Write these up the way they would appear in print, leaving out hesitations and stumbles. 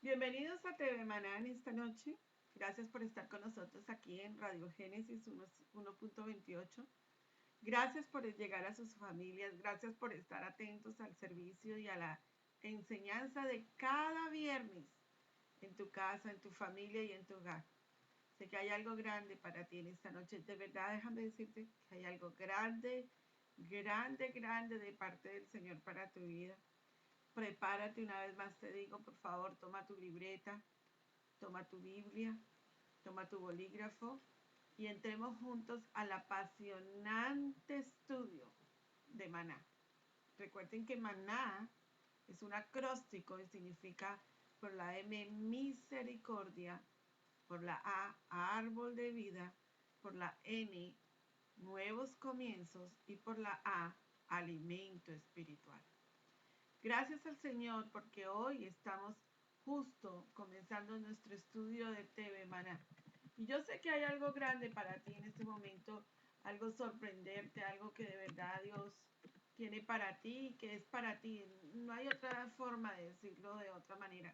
Bienvenidos a TV Maná en esta noche. Gracias por estar con nosotros aquí en Radio Génesis 1.28. Gracias por llegar a sus familias. Gracias por estar atentos al servicio y a la enseñanza de cada viernes en tu casa, en tu familia y en tu hogar. Sé que hay algo grande para ti en esta noche. De verdad, déjame decirte que hay algo grande, grande, grande de parte del Señor para tu vida. Prepárate, una vez más te digo, por favor, toma tu libreta, toma tu Biblia, toma tu bolígrafo y entremos juntos al apasionante estudio de Maná. Recuerden que Maná es un acróstico y significa por la M, misericordia, por la A, árbol de vida, por la N, nuevos comienzos y por la A, alimento espiritual. Gracias al Señor porque hoy estamos justo comenzando nuestro estudio de TV Maná. Y yo sé que hay algo grande para ti en este momento, algo sorprendente, algo que de verdad Dios tiene para ti, que es para ti. No hay otra forma de decirlo de otra manera.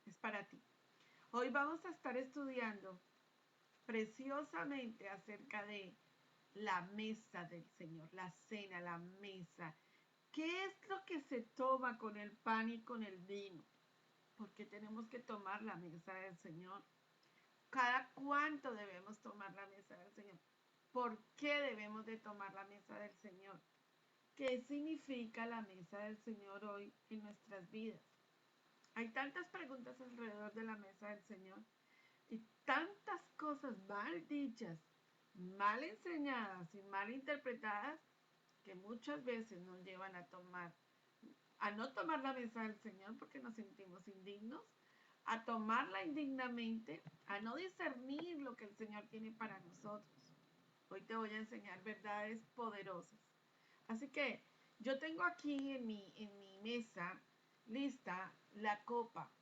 Es para ti. Hoy vamos a estar estudiando preciosamente acerca de la mesa del Señor, la cena, la mesa. ¿Qué es lo que se toma con el pan y con el vino? Porque tenemos que tomar la mesa del Señor. ¿Cada cuánto debemos tomar la mesa del Señor? ¿Por qué debemos de tomar la mesa del Señor? ¿Qué significa la mesa del Señor hoy en nuestras vidas? Hay tantas preguntas alrededor de la mesa del Señor y tantas cosas mal dichas, mal enseñadas y mal interpretadas que muchas veces nos llevan a no tomar la mesa del Señor porque nos sentimos indignos, a tomarla indignamente, a no discernir lo que el Señor tiene para nosotros. Hoy te voy a enseñar verdades poderosas. Así que yo tengo aquí en mi mesa lista la copa,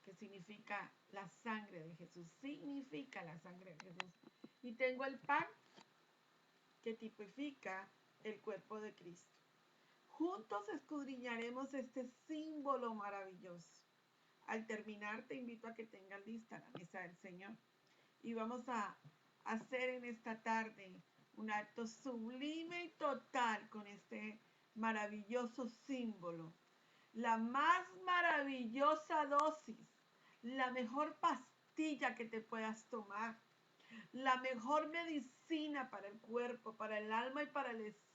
que significa la sangre de Jesús, significa la sangre de Jesús. Y tengo el pan, que tipifica el cuerpo de Cristo. Juntos escudriñaremos este símbolo maravilloso. Al terminar, te invito a que tengas lista la mesa del Señor. Y vamos a hacer en esta tarde un acto sublime y total con este maravilloso símbolo. La más maravillosa dosis, la mejor pastilla que te puedas tomar, la mejor medicina para el cuerpo, para el alma y para el espíritu.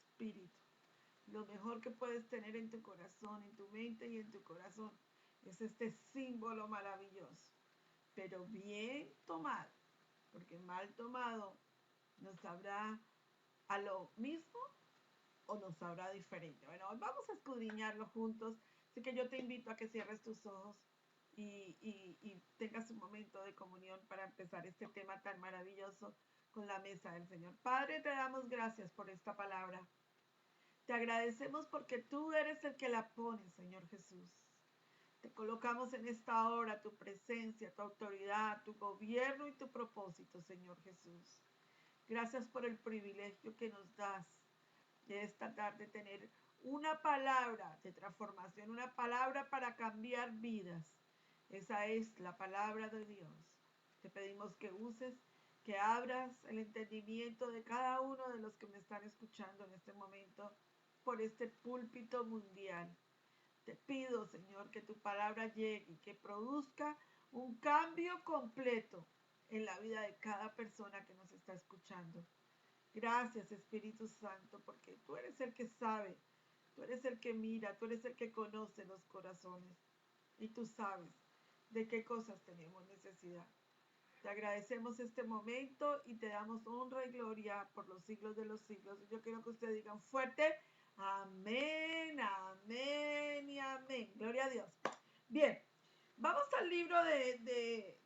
Lo mejor que puedes tener en tu corazón, en tu mente y en tu corazón es este símbolo maravilloso. Pero bien tomado, porque mal tomado nos sabrá a lo mismo o nos sabrá diferente. Bueno, hoy vamos a escudriñarlo juntos. Así que yo te invito a que cierres tus ojos y tengas un momento de comunión para empezar este tema tan maravilloso con la mesa del Señor. Padre, te damos gracias por esta palabra. Te agradecemos porque tú eres el que la pone, Señor Jesús. Te colocamos en esta hora tu presencia, tu autoridad, tu gobierno y tu propósito, Señor Jesús. Gracias por el privilegio que nos das de esta tarde tener una palabra de transformación, una palabra para cambiar vidas. Esa es la palabra de Dios. Te pedimos que uses, que abras el entendimiento de cada uno de los que me están escuchando en este momento por este púlpito mundial. Te pido, Señor, que tu palabra llegue y que produzca un cambio completo en la vida de cada persona que nos está escuchando. Gracias, Espíritu Santo, porque tú eres el que sabe, tú eres el que mira, tú eres el que conoce los corazones y tú sabes de qué cosas tenemos necesidad. Te agradecemos este momento y te damos honra y gloria por los siglos de los siglos. Yo quiero que ustedes digan fuerte, amén, amén y amén. Gloria a Dios. Bien, vamos al libro de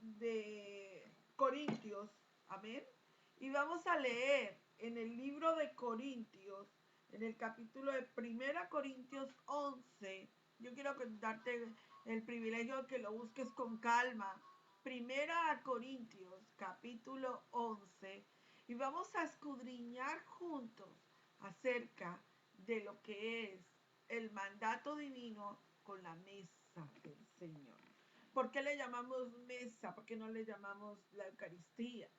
Corintios, amén. Y vamos a leer en el libro de Corintios, en el capítulo de 1 Corintios 11. Yo quiero darte el privilegio de que lo busques con calma. 1 Corintios, capítulo 11. Y vamos a escudriñar juntos acerca de lo que es el mandato divino con la mesa del Señor. ¿Por qué le llamamos mesa? ¿Por qué no le llamamos la Eucaristía?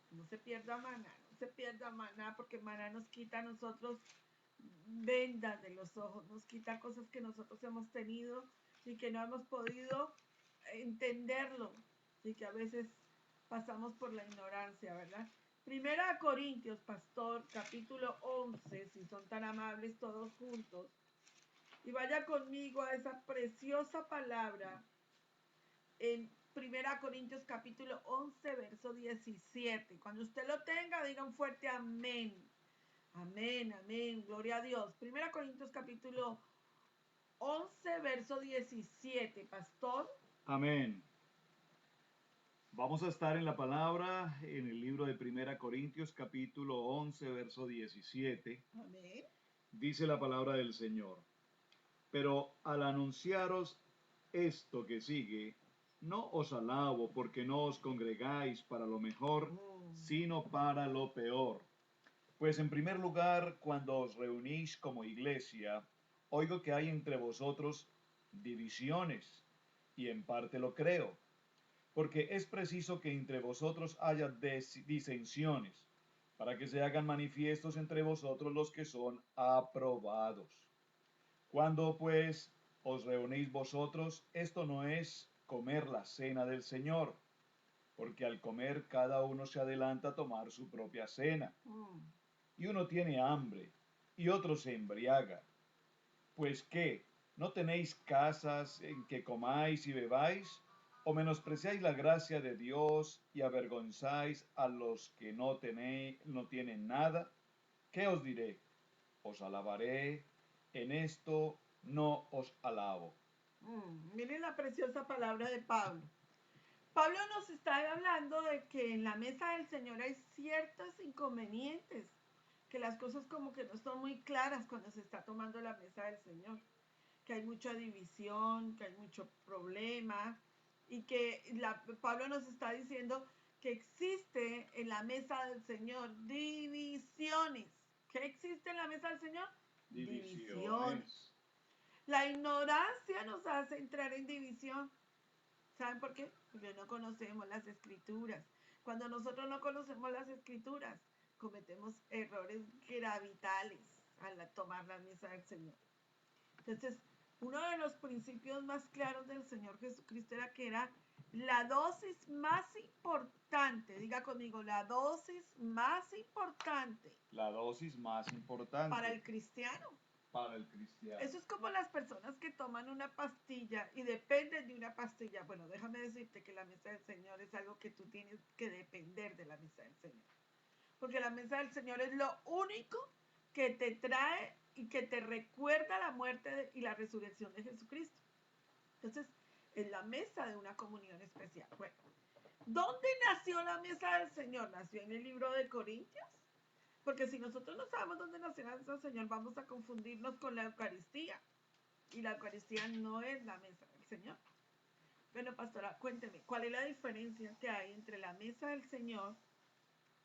No se pierda maná, no se pierda maná, porque maná nos quita a nosotros vendas de los ojos, nos quita cosas que nosotros hemos tenido y que no hemos podido entenderlo y que a veces pasamos por la ignorancia, ¿verdad? Primera Corintios, pastor, capítulo 11, si son tan amables todos juntos, y vaya conmigo a esa preciosa palabra en Primera Corintios capítulo 11, verso 17. Cuando usted lo tenga, diga un fuerte amén. Amén, amén, gloria a Dios. Primera Corintios capítulo 11, verso 17, pastor. Amén. Vamos a estar en la palabra en el libro de Primera Corintios capítulo 11, verso 17. Amén. Dice la palabra del Señor. Pero al anunciaros esto que sigue, no os alabo porque no os congregáis para lo mejor, sino para lo peor. Pues en primer lugar, cuando os reunís como iglesia, oigo que hay entre vosotros divisiones, y en parte lo creo, porque es preciso que entre vosotros haya disensiones, para que se hagan manifiestos entre vosotros los que son aprobados. Cuando pues os reunís vosotros, esto no es comer la cena del Señor, porque al comer cada uno se adelanta a tomar su propia cena, y uno tiene hambre, y otro se embriaga. Pues qué, ¿no tenéis casas en que comáis y bebáis? ¿O menospreciáis la gracia de Dios y avergonzáis a los que no tienen nada? ¿Qué os diré? ¿Os alabaré? En esto no os alabo. Miren la preciosa palabra de Pablo. Pablo nos está hablando de que en la mesa del Señor hay ciertos inconvenientes, que las cosas como que no son muy claras cuando se está tomando la mesa del Señor, que hay mucha división, que hay mucho problema y que Pablo nos está diciendo que existe en la mesa del Señor divisiones. ¿Qué existe en la mesa del Señor? Divisiones. La ignorancia nos hace entrar en división. ¿Saben por qué? Porque no conocemos las escrituras. Cuando nosotros no conocemos las escrituras, cometemos errores gravitales al tomar la mesa del Señor. Entonces, uno de los principios más claros del Señor Jesucristo era que era la dosis más importante, diga conmigo, la dosis más importante La dosis más para importante el cristiano. para el cristiano. Eso es como las personas que toman una pastilla y dependen de una pastilla. Bueno, déjame decirte que la mesa del Señor es algo que tú tienes que depender de la mesa del Señor. Porque la mesa del Señor es lo único que te trae y que te recuerda la muerte y la resurrección de Jesucristo. Entonces, es la mesa de una comunión especial. Bueno, ¿dónde nació la mesa del Señor? ¿Nació en el libro de Corintios? Porque si nosotros no sabemos dónde nació la mesa del Señor, vamos a confundirnos con la Eucaristía. Y la Eucaristía no es la mesa del Señor. Bueno, pastora, cuénteme, ¿cuál es la diferencia que hay entre la mesa del Señor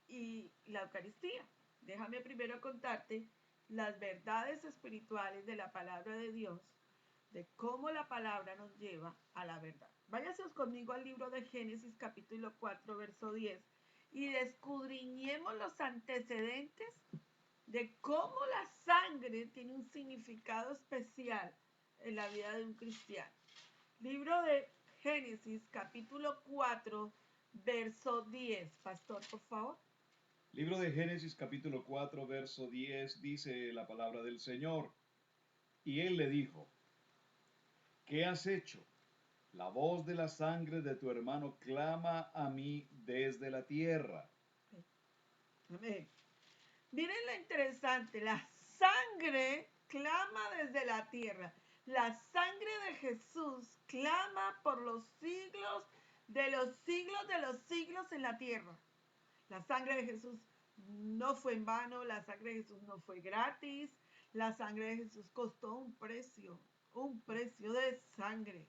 y la Eucaristía? Déjame primero contarte las verdades espirituales de la palabra de Dios, de cómo la palabra nos lleva a la verdad. Váyase conmigo al libro de Génesis capítulo 4, verso 10 y escudriñemos los antecedentes de cómo la sangre tiene un significado especial en la vida de un cristiano. Libro de Génesis, capítulo 4, verso 10. Pastor, por favor. Libro de Génesis capítulo 4, verso 10 dice la palabra del Señor. Y él le dijo, ¿qué has hecho? La voz de la sangre de tu hermano clama a mí desde la tierra. Amén. Miren lo interesante, la sangre clama desde la tierra. La sangre de Jesús clama por los siglos de los siglos de los siglos en la tierra. La sangre de Jesús no fue en vano, la sangre de Jesús no fue gratis, la sangre de Jesús costó un precio de sangre.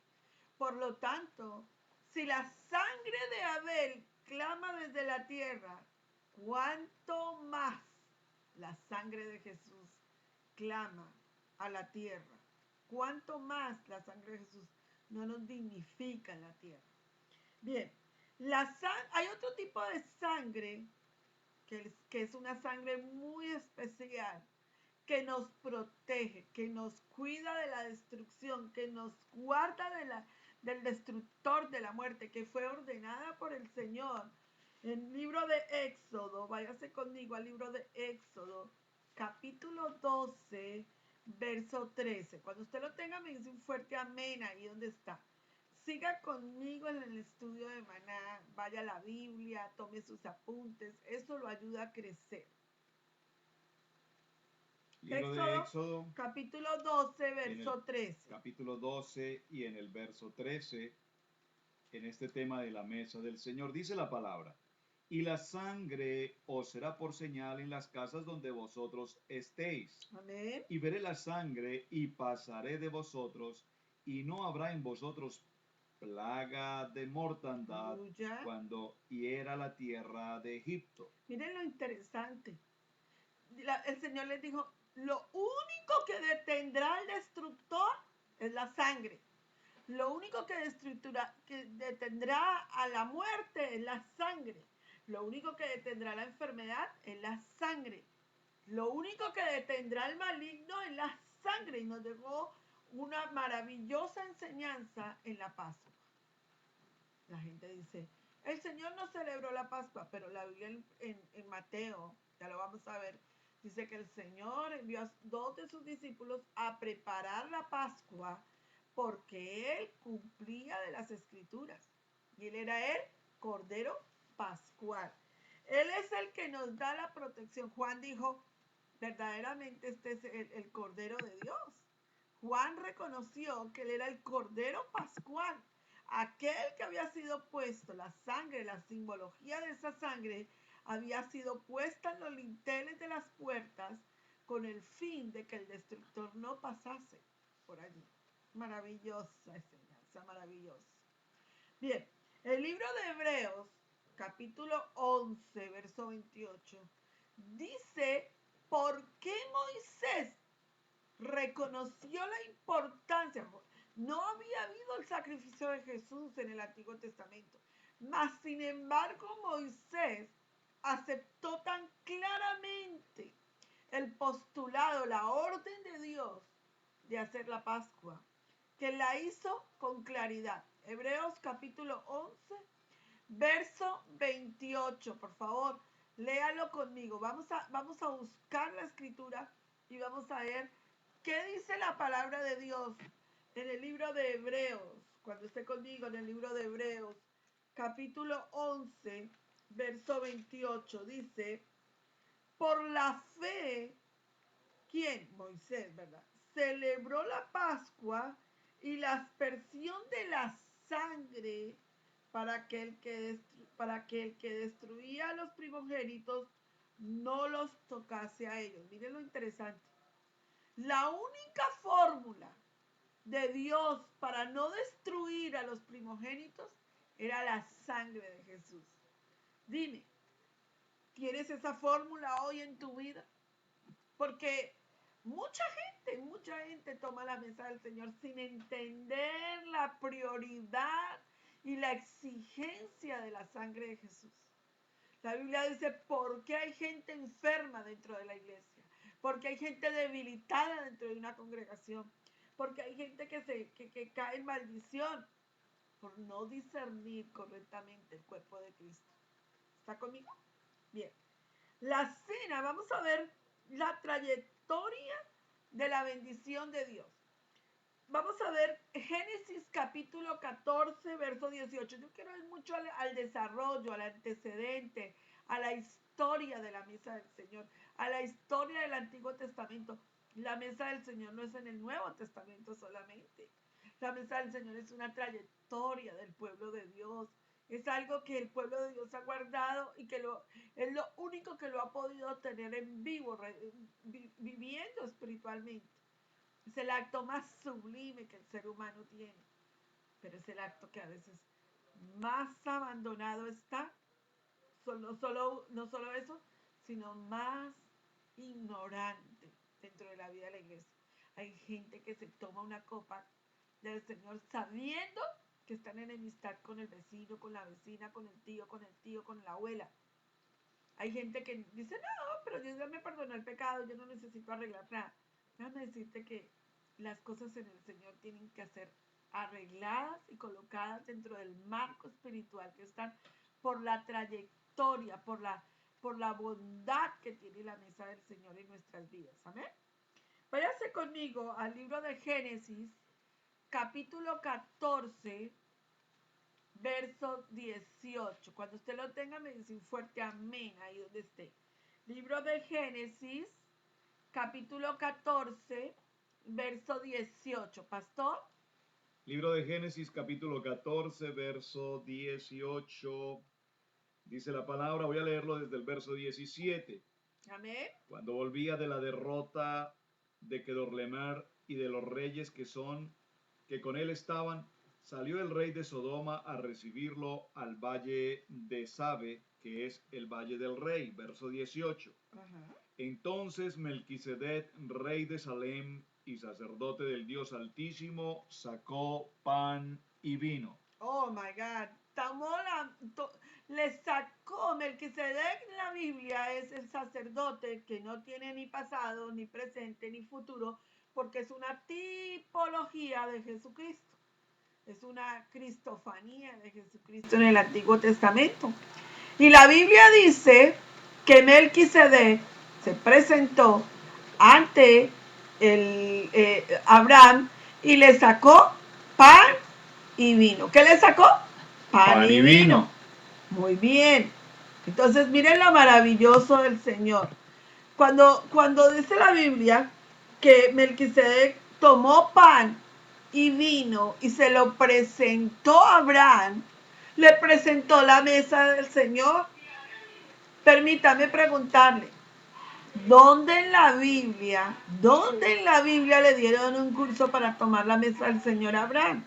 Por lo tanto, si la sangre de Abel clama desde la tierra, ¿cuánto más la sangre de Jesús clama a la tierra? ¿Cuánto más la sangre de Jesús no nos dignifica en la tierra. Bien, hay otro tipo de sangre que es una sangre muy especial, que nos protege, que nos cuida de la destrucción, que nos guarda del destructor de la muerte, que fue ordenada por el Señor. En el libro de Éxodo, váyase conmigo al libro de Éxodo, capítulo 12, verso 13. Cuando usted lo tenga, me dice un fuerte amén ahí donde está. Siga conmigo en el estudio de Maná, vaya a la Biblia, tome sus apuntes, eso lo ayuda a crecer. Libro de Éxodo, capítulo 12, verso 13. Capítulo 12 y en el verso 13, en este tema de la mesa del Señor, dice la palabra: y la sangre os será por señal en las casas donde vosotros estéis. Amén. Y veré la sangre y pasaré de vosotros, y no habrá en vosotros plaga de mortandad. Aleluya. Cuando hiera la tierra de Egipto. Miren lo interesante. El Señor les dijo, lo único que detendrá al destructor es la sangre. Lo único que detendrá a la muerte es la sangre. Lo único que detendrá la enfermedad es la sangre. Lo único que detendrá el maligno es la sangre. Y nos dejó una maravillosa enseñanza en la Pascua. La gente dice, el Señor no celebró la Pascua, pero la Biblia en Mateo, ya lo vamos a ver, dice que el Señor envió a 2 de sus discípulos a preparar la Pascua porque Él cumplía de las Escrituras. Y Él era el Cordero Pascual. Él es el que nos da la protección. Juan dijo, verdaderamente este es el Cordero de Dios. Juan reconoció que Él era el Cordero Pascual. Aquel que había sido puesto, la sangre, la simbología de esa sangre, había sido puesta en los linteles de las puertas con el fin de que el destructor no pasase por allí. Maravillosa enseñanza, maravillosa. Bien, el libro de Hebreos, capítulo 11, verso 28, dice por qué Moisés reconoció la importancia. No había habido el sacrificio de Jesús en el Antiguo Testamento, mas sin embargo Moisés aceptó tan claramente el postulado, la orden de Dios de hacer la Pascua, que la hizo con claridad. Hebreos capítulo 11, verso 28, por favor, léalo conmigo. Vamos a buscar la escritura y vamos a ver qué dice la palabra de Dios en el libro de Hebreos. Cuando esté conmigo en el libro de Hebreos, capítulo 11, verso 28, dice, por la fe, ¿quién? Moisés, ¿verdad? Celebró la Pascua y la aspersión de la sangre para que el que destruía a los primogénitos no los tocase a ellos. Miren lo interesante. La única fórmula de Dios para no destruir a los primogénitos era la sangre de Jesús. Dime, ¿tienes esa fórmula hoy en tu vida? Porque mucha gente toma la mesa del Señor sin entender la prioridad y la exigencia de la sangre de Jesús. La Biblia dice, ¿por qué hay gente enferma dentro de la iglesia? Porque hay gente debilitada dentro de una congregación. Porque hay gente que cae en maldición por no discernir correctamente el cuerpo de Cristo. ¿Está conmigo? Bien. La cena, vamos a ver la trayectoria de la bendición de Dios. Vamos a ver Génesis capítulo 14, verso 18. Yo quiero ir mucho al desarrollo, al antecedente, a la historia de la mesa del Señor, a la historia del Antiguo Testamento. La mesa del Señor no es en el Nuevo Testamento solamente. La mesa del Señor es una trayectoria del pueblo de Dios. Es algo que el pueblo de Dios ha guardado y que es lo único que lo ha podido tener en vivo, viviendo espiritualmente. Es el acto más sublime que el ser humano tiene, pero es el acto que a veces más abandonado está. No solo eso, sino más ignorante dentro de la vida de la iglesia. Hay gente que se toma una copa del Señor sabiendo que están en enemistad con el vecino, con la vecina, con el tío, con la abuela. Hay gente que dice, no, pero Dios ya me perdonó el pecado, yo no necesito arreglar nada. Déjame decirte que las cosas en el Señor tienen que ser arregladas y colocadas dentro del marco espiritual que están por la trayectoria, por la bondad que tiene la mesa del Señor en nuestras vidas. Amén. Váyase conmigo al libro de Génesis, capítulo 14, verso 18. Cuando usted lo tenga, me dice un fuerte amén ahí donde esté. Libro de Génesis, capítulo 14, verso 18. Pastor. Libro de Génesis, capítulo 14, verso 18. Dice la palabra, voy a leerlo desde el verso 17. Amén. Cuando volvía de la derrota de Kedorlaomer y de los reyes que con él estaban, salió el rey de Sodoma a recibirlo al valle de Sabe, que es el valle del rey. Verso 18. Entonces Melquisedec, rey de Salem y sacerdote del Dios Altísimo, sacó pan y vino. Oh my God. Le sacó Melquisedec en la Biblia, es el sacerdote que no tiene ni pasado, ni presente, ni futuro, porque es una tipología de Jesucristo. Es una cristofanía de Jesucristo en el Antiguo Testamento. Y la Biblia dice que Melquisedec se presentó ante Abraham y le sacó pan y vino. ¿Qué le sacó? Pan y vino. Muy bien. Entonces miren lo maravilloso del Señor. Cuando dice la Biblia que Melquisedec tomó pan y vino y se lo presentó a Abraham, le presentó la mesa del Señor. Permítame preguntarle, ¿dónde en la Biblia le dieron un curso para tomar la mesa del Señor a Abraham?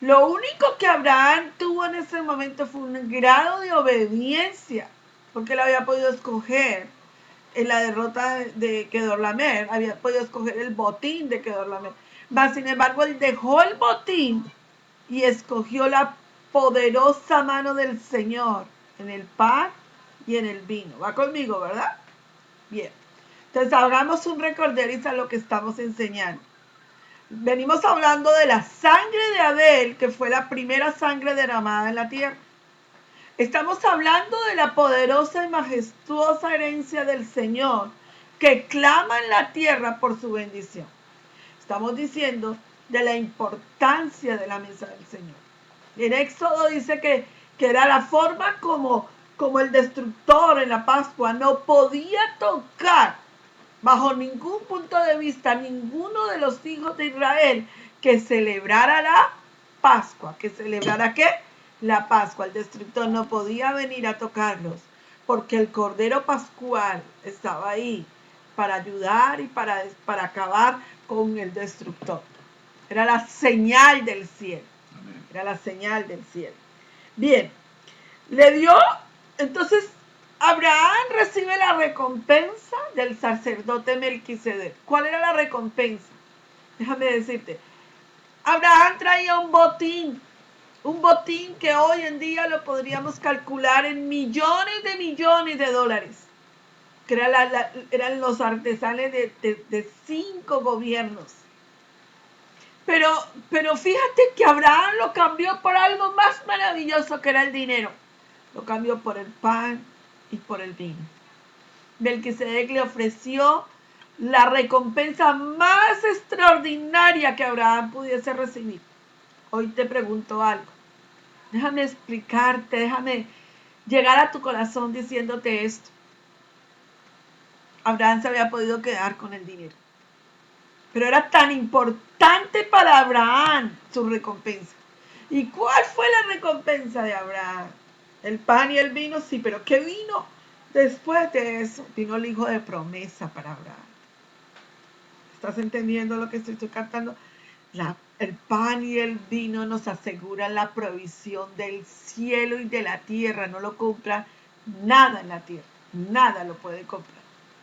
Lo único que Abraham tuvo en ese momento fue un grado de obediencia, porque él había podido escoger en la derrota de Kedorlaomer, había podido escoger el botín de Kedorlaomer. Mas, sin embargo, él dejó el botín y escogió la poderosa mano del Señor en el pan y en el vino. Va conmigo, ¿verdad? Bien. Entonces, hagamos un recorderis a lo que estamos enseñando. Venimos hablando de la sangre de Abel, que fue la primera sangre derramada en la tierra. Estamos hablando de la poderosa y majestuosa herencia del Señor, que clama en la tierra por su bendición. Estamos diciendo de la importancia de la mesa del Señor. En Éxodo dice que era la forma como el destructor en la Pascua no podía tocar bajo ningún punto de vista ninguno de los hijos de Israel que celebrara la Pascua. ¿Que celebrara qué? La Pascua. El destructor no podía venir a tocarlos porque el Cordero Pascual estaba ahí para ayudar y para acabar con el destructor. Era la señal del cielo. Era la señal del cielo. Bien, le dio, entonces Abraham recibe la recompensa del sacerdote Melquisedec. ¿Cuál era la recompensa? Déjame decirte. Abraham traía un botín que hoy en día lo podríamos calcular en millones de dólares. Que eran los artesanes de 5 gobiernos. Pero fíjate que Abraham lo cambió por algo más maravilloso que era el dinero. Lo cambió por el pan y por el vino. Melquisedec le ofreció la recompensa más extraordinaria que Abraham pudiese recibir. Hoy te pregunto algo. Déjame explicarte, déjame llegar a tu corazón diciéndote esto. Abraham se había podido quedar con el dinero. Pero era tan importante para Abraham su recompensa. ¿Y cuál fue la recompensa de Abraham? El pan y el vino, sí, pero ¿qué vino? Después de eso, vino el hijo de promesa para Abraham. ¿Estás entendiendo lo que estoy cantando? El pan y el vino nos aseguran la provisión del cielo y de la tierra. No lo compra nada en la tierra. Nada lo puede comprar.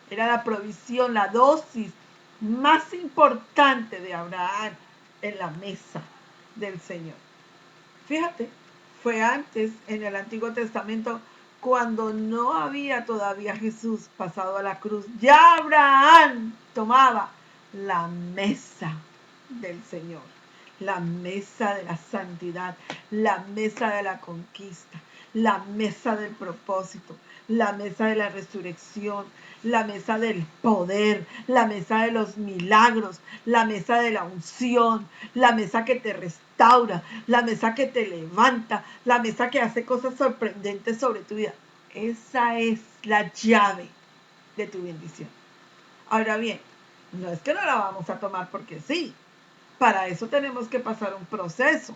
Era la provisión, la dosis más importante de Abraham. en la mesa del Señor. Fíjate, fue antes en el Antiguo Testamento cuando no había todavía Jesús pasado a la cruz. Ya Abraham tomaba la mesa del Señor, la mesa de la santidad, la mesa de la conquista, la mesa del propósito, la mesa de la resurrección, la mesa del poder, la mesa de los milagros, la mesa de la unción, la mesa que te restaura, la mesa que te levanta, la mesa que hace cosas sorprendentes sobre tu vida. Esa es la llave de tu bendición. Ahora bien, no es que no la vamos a tomar porque sí. Para eso tenemos que pasar un proceso.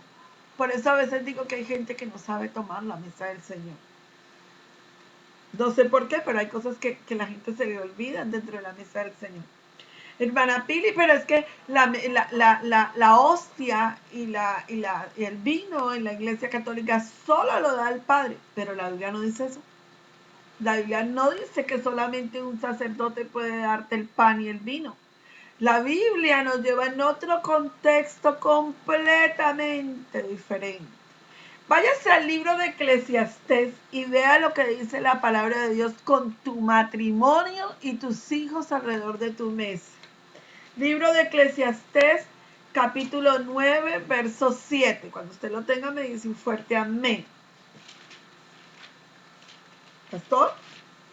Por eso a veces digo que hay gente que no sabe tomar la mesa del Señor. No sé por qué, pero hay cosas que la gente se le olvidan dentro de la mesa del Señor. Hermana Pili, pero es que la hostia y el vino en la iglesia católica solo lo da el Padre, pero la Biblia no dice eso. La Biblia no dice que solamente un sacerdote puede darte el pan y el vino. La Biblia nos lleva en otro contexto completamente diferente. Váyase al libro de Eclesiastés y vea lo que dice la palabra de Dios con tu matrimonio y tus hijos alrededor de tu mesa. Libro de Eclesiastés, capítulo 9, verso 7. Cuando usted lo tenga, me dice un fuerte amén. ¿Pastor?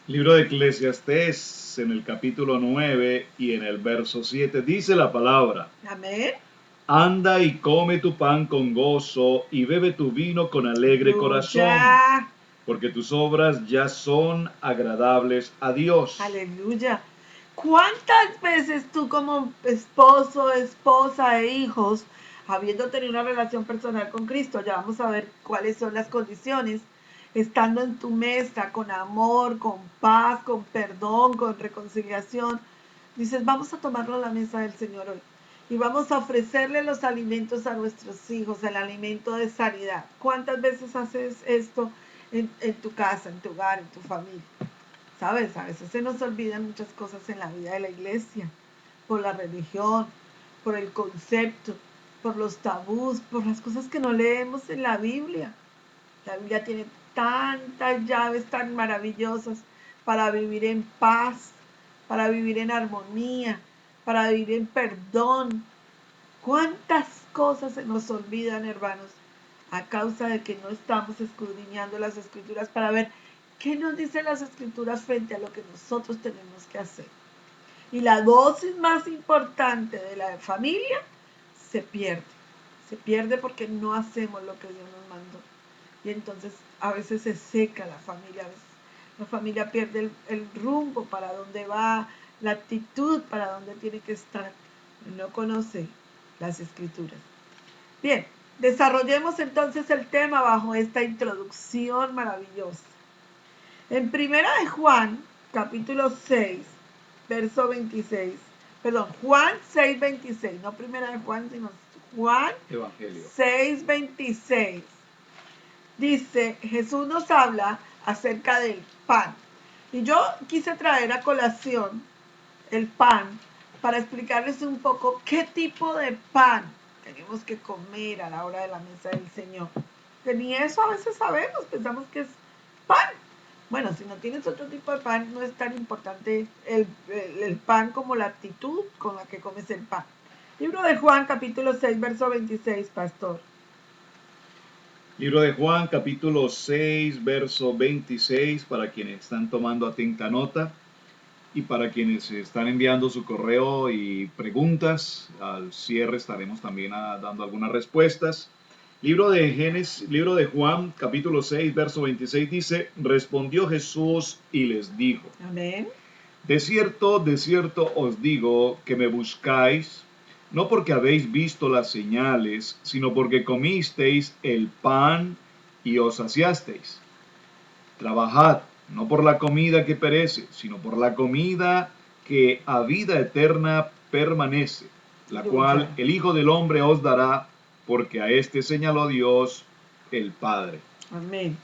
Libro de Eclesiastés, en el capítulo 9 y en el verso 7, dice la palabra: Amén. Anda y come tu pan con gozo y bebe tu vino con alegre corazón, porque tus obras ya son agradables a Dios. Aleluya. ¿Cuántas veces tú como esposo, esposa e hijos, habiendo tenido una relación personal con Cristo, ya vamos a ver cuáles son las condiciones, estando en tu mesa con amor, con paz, con perdón, con reconciliación, dices, vamos a tomarlo a la mesa del Señor hoy y vamos a ofrecerle los alimentos a nuestros hijos, el alimento de sanidad? ¿Cuántas veces haces esto en tu casa, en tu hogar, en tu familia? ¿Sabes? A veces se nos olvidan muchas cosas en la vida de la iglesia, por la religión, por el concepto, por los tabús, por las cosas que no leemos en la Biblia. La Biblia tiene tantas llaves tan maravillosas para vivir en paz, para vivir en armonía, para vivir en perdón. ¿Cuántas cosas se nos olvidan, hermanos, a causa de que no estamos escudriñando las Escrituras para ver qué nos dicen las Escrituras frente a lo que nosotros tenemos que hacer? Y la dosis más importante de la familia se pierde. Se pierde porque no hacemos lo que Dios nos mandó. Y entonces a veces se seca la familia, a veces la familia pierde el rumbo para dónde va, la actitud para dónde tiene que estar. No conoce las Escrituras. Bien, desarrollemos entonces el tema bajo esta introducción maravillosa. En Primera de Juan, capítulo 6, verso 26, perdón, Juan 6, 26, no Primera de Juan, sino Juan Evangelio 6, 26, dice, Jesús nos habla acerca del pan. Y yo quise traer a colación el pan para explicarles un poco qué tipo de pan tenemos que comer a la hora de la mesa del Señor. Que ni eso a veces sabemos, pensamos que es pan. Bueno, si no tienes otro tipo de pan, no es tan importante el pan como la actitud con la que comes el pan. Libro de Juan, capítulo 6, verso 26, pastor. Libro de Juan, capítulo 6, verso 26, para quienes están tomando atenta nota y para quienes están enviando su correo y preguntas. Al cierre estaremos también dando algunas respuestas. Libro de Juan, capítulo 6, verso 26 dice: Respondió Jesús y les dijo: Amén. de cierto os digo que me buscáis, no porque habéis visto las señales, sino porque comisteis el pan y os saciasteis. Trabajad, no por la comida que perece, sino por la comida que a vida eterna permanece, la cual el Hijo del Hombre os dará, porque a este señaló Dios el Padre. Amén.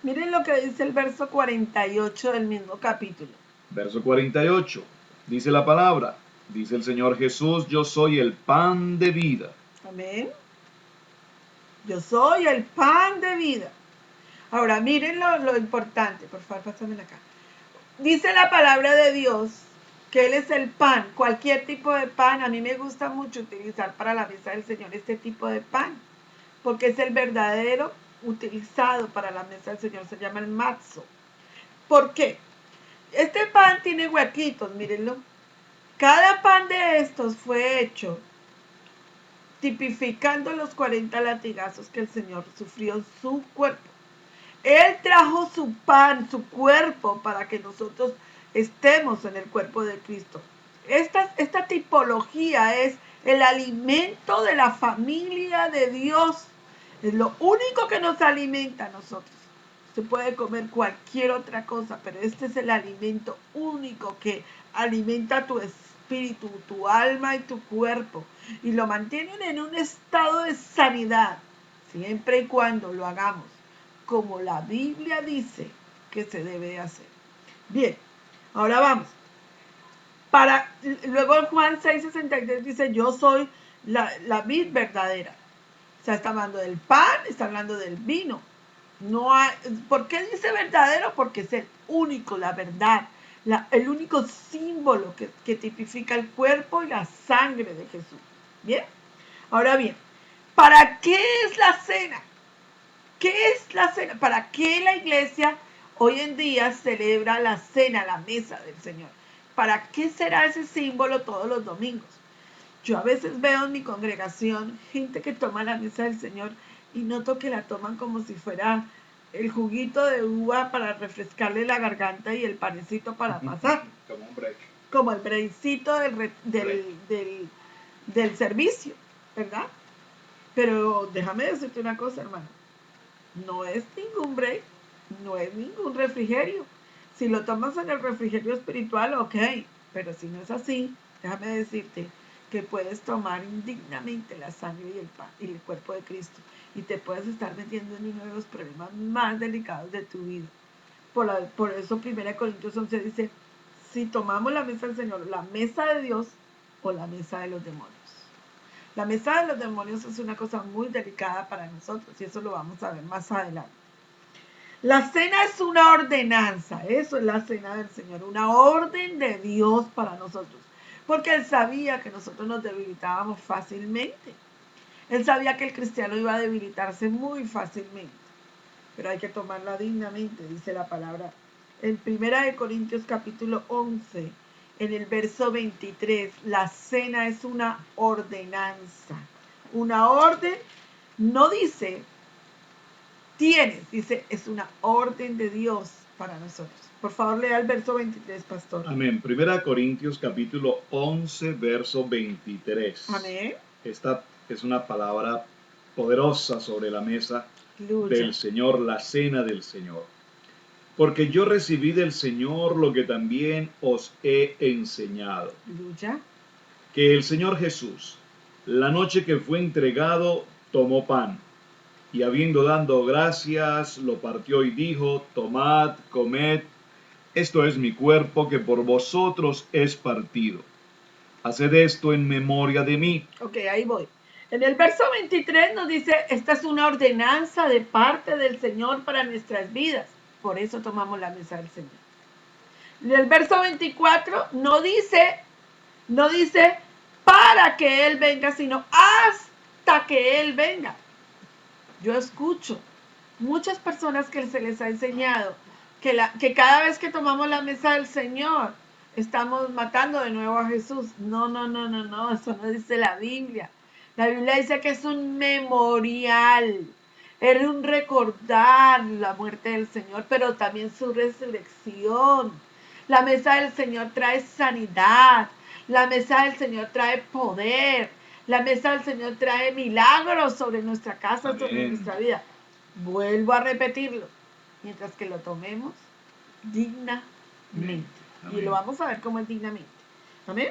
Miren lo que dice el verso 48 del mismo capítulo. Verso 48. Dice la palabra, dice el Señor Jesús: yo soy el pan de vida. Amén. Yo soy el pan de vida. Ahora miren lo importante. Por favor, pásamela acá. Dice la palabra de Dios que Él es el pan, cualquier tipo de pan. A mí me gusta mucho utilizar para la mesa del Señor este tipo de pan, porque es el verdadero utilizado para la mesa del Señor, se llama el matzo. ¿Por qué? Este pan tiene huequitos, mírenlo. Cada pan de estos fue hecho tipificando los 40 latigazos que el Señor sufrió en su cuerpo. Él trajo su pan, su cuerpo, para que nosotros estemos en el cuerpo de Cristo. Esta tipología es el alimento de la familia de Dios. Es lo único que nos alimenta a nosotros. Se puede comer cualquier otra cosa, pero este es el alimento único que alimenta tu espíritu, tu alma y tu cuerpo. Y lo mantienen en un estado de sanidad, siempre y cuando lo hagamos como la Biblia dice que se debe hacer. Bien, ahora vamos. Luego Juan 6:63 dice, yo soy la vid verdadera. O sea, está hablando del pan, está hablando del vino. No hay, ¿por qué dice verdadero? Porque es el único, la verdad, el único símbolo que tipifica el cuerpo y la sangre de Jesús. Bien, ahora bien, ¿para qué es la cena? ¿Qué es la cena? ¿Para qué la iglesia hoy en día celebra la cena, la mesa del Señor? ¿Para qué será ese símbolo todos los domingos? Yo a veces veo en mi congregación gente que toma la mesa del Señor y noto que la toman como si fuera el juguito de uva para refrescarle la garganta y el panecito para pasar. Como un break. Como el breakcito del servicio, ¿verdad? Pero déjame decirte una cosa, hermano. No es ningún break, no es ningún refrigerio. Si lo tomas en el refrigerio espiritual, ok, pero si no es así, déjame decirte que puedes tomar indignamente la sangre y el cuerpo de Cristo y te puedes estar metiendo en uno de los problemas más delicados de tu vida. Por eso 1 Corintios 11 dice, si tomamos la mesa del Señor, la mesa de Dios o la mesa de los demonios. La mesa de los demonios es una cosa muy delicada para nosotros y eso lo vamos a ver más adelante. La cena es una ordenanza, eso es la cena del Señor, una orden de Dios para nosotros, porque Él sabía que nosotros nos debilitábamos fácilmente. Él sabía que el cristiano iba a debilitarse muy fácilmente, pero hay que tomarla dignamente, dice la palabra. En 1 Corintios capítulo 11, en el verso 23, la cena es una ordenanza. Una orden no dice tienes, dice, es una orden de Dios para nosotros. Por favor, lea el verso 23, pastor. Amén. 1 Corintios capítulo 11, verso 23. Amén. Esta es una palabra poderosa sobre la mesa Aleluya. del Señor, la cena del Señor. Porque yo recibí del Señor lo que también os he enseñado. Aleluya. Que el Señor Jesús, la noche que fue entregado, tomó pan, y habiendo dado gracias, lo partió y dijo, tomad, comed, esto es mi cuerpo que por vosotros es partido. Haced esto en memoria de mí. Ok, ahí voy. En el verso 23 nos dice, esta es una ordenanza de parte del Señor para nuestras vidas. Por eso tomamos la mesa del Señor. En el verso 24 no dice para que Él venga, sino hasta que Él venga. Yo escucho muchas personas que se les ha enseñado que cada vez que tomamos la mesa del Señor estamos matando de nuevo a Jesús. No, eso no dice la Biblia. La Biblia dice que es un memorial, es un recordar la muerte del Señor, pero también su resurrección. La mesa del Señor trae sanidad, la mesa del Señor trae poder, la mesa del Señor trae milagros sobre nuestra casa, Amén. sobre nuestra vida. Vuelvo a repetirlo, mientras que lo tomemos dignamente. Amén. Y lo vamos a ver como es dignamente. Amén.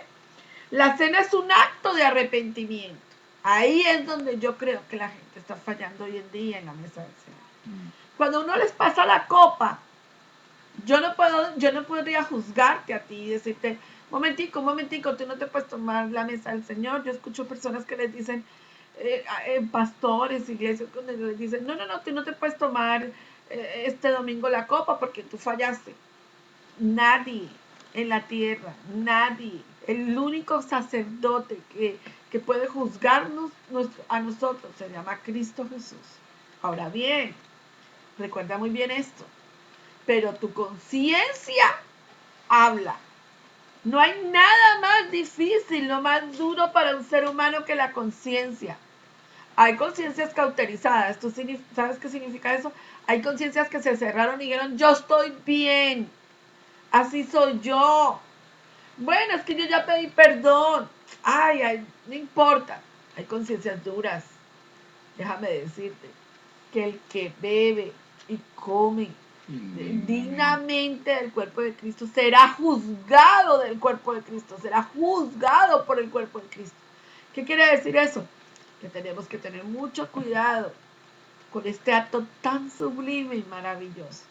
La cena es un acto de arrepentimiento. Ahí es donde yo creo que la gente está fallando hoy en día en la mesa del Señor. Cuando uno les pasa la copa, yo no podría juzgarte a ti y decirte, momentico, tú no te puedes tomar la mesa del Señor. Yo escucho personas que les dicen, pastores, iglesias, donde les dicen, no, tú no te puedes tomar este domingo la copa porque tú fallaste. Nadie en la tierra, nadie, el único sacerdote que puede juzgarnos a nosotros se llama Cristo Jesús. Ahora bien, recuerda muy bien esto, pero tu conciencia habla. No hay nada más difícil, lo más duro para un ser humano que la conciencia. Hay conciencias cauterizadas. ¿Tú sabes qué significa eso? Hay conciencias que se cerraron y dijeron, yo estoy bien, así soy yo. Bueno, es que yo ya pedí perdón. Ay, no importa. Hay conciencias duras. Déjame decirte que el que bebe y come dignamente del cuerpo de Cristo será juzgado del cuerpo de Cristo, será juzgado por el cuerpo de Cristo. ¿Qué quiere decir eso? Que tenemos que tener mucho cuidado con este acto tan sublime y maravilloso.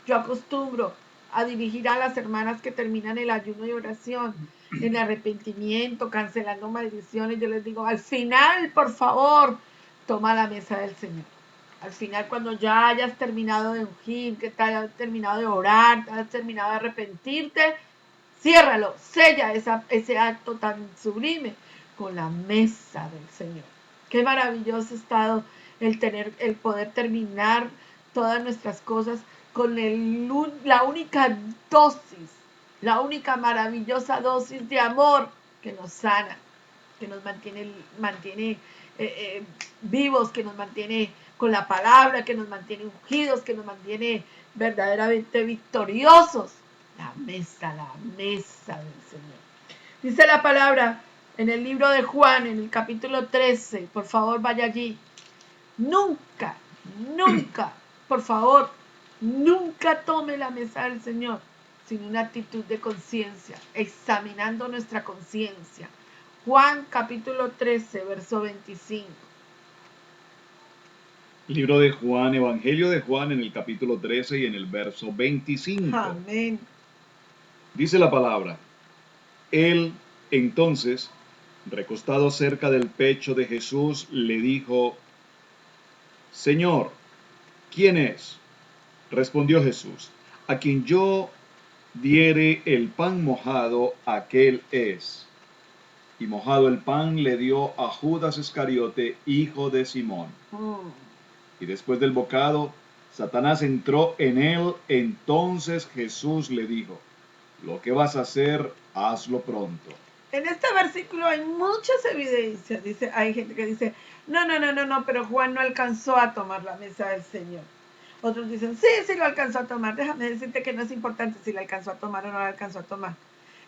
Yo acostumbro a dirigir a las hermanas que terminan el ayuno y oración en arrepentimiento, cancelando maldiciones. Yo les digo, al final, por favor, toma la mesa del Señor. Al final, cuando ya hayas terminado de ungir, que te hayas terminado de orar, te hayas terminado de arrepentirte, ciérralo, sella ese acto tan sublime con la mesa del Señor. Qué maravilloso ha estado el poder terminar todas nuestras cosas con la única dosis, la única maravillosa dosis de amor que nos sana, que nos mantiene vivos, que nos mantiene con la palabra, que nos mantiene ungidos, que nos mantiene verdaderamente victoriosos. La mesa del Señor. Dice la palabra en el libro de Juan, en el capítulo 13, por favor vaya allí. Nunca, por favor, nunca tome la mesa del Señor sin una actitud de conciencia, examinando nuestra conciencia. Juan capítulo 13, verso 25. Libro de Juan, Evangelio de Juan en el capítulo 13 y en el verso 25. Amén. Dice la palabra, él entonces, recostado cerca del pecho de Jesús, le dijo, Señor, ¿quién es? Respondió Jesús, a quien yo diere el pan mojado, aquel es. Y mojado el pan le dio a Judas Iscariote, hijo de Simón. Y después del bocado, Satanás entró en él. Entonces Jesús le dijo, lo que vas a hacer, hazlo pronto. En este versículo hay muchas evidencias. Hay gente que dice, no, pero Juan no alcanzó a tomar la mesa del Señor. Otros dicen, sí lo alcanzó a tomar. Déjame decirte que no es importante si la alcanzó a tomar o no la alcanzó a tomar.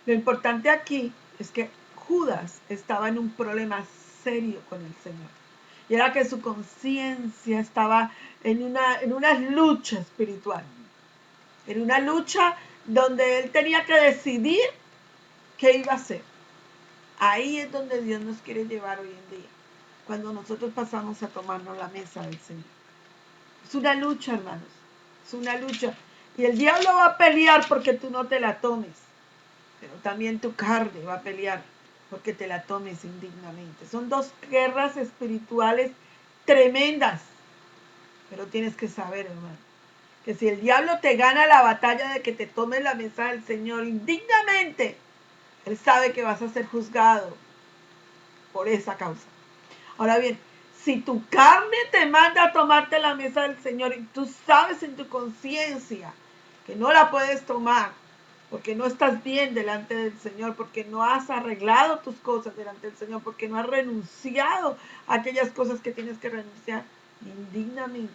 Lo importante aquí es que Judas estaba en un problema serio con el Señor. Y era que su conciencia estaba en una lucha espiritual. En una lucha donde él tenía que decidir qué iba a hacer. Ahí es donde Dios nos quiere llevar hoy en día, cuando nosotros pasamos a tomarnos la mesa del Señor. Es una lucha, hermanos, es una lucha. Y el diablo va a pelear porque tú no te la tomes, pero también tu carne va a pelear porque te la tomes indignamente. Son dos guerras espirituales tremendas, pero tienes que saber, hermano, que si el diablo te gana la batalla de que te tomes la mesa del Señor indignamente, él sabe que vas a ser juzgado por esa causa. Ahora bien, si tu carne te manda a tomarte la mesa del Señor y tú sabes en tu conciencia que no la puedes tomar porque no estás bien delante del Señor, porque no has arreglado tus cosas delante del Señor, porque no has renunciado a aquellas cosas que tienes que renunciar, indignamente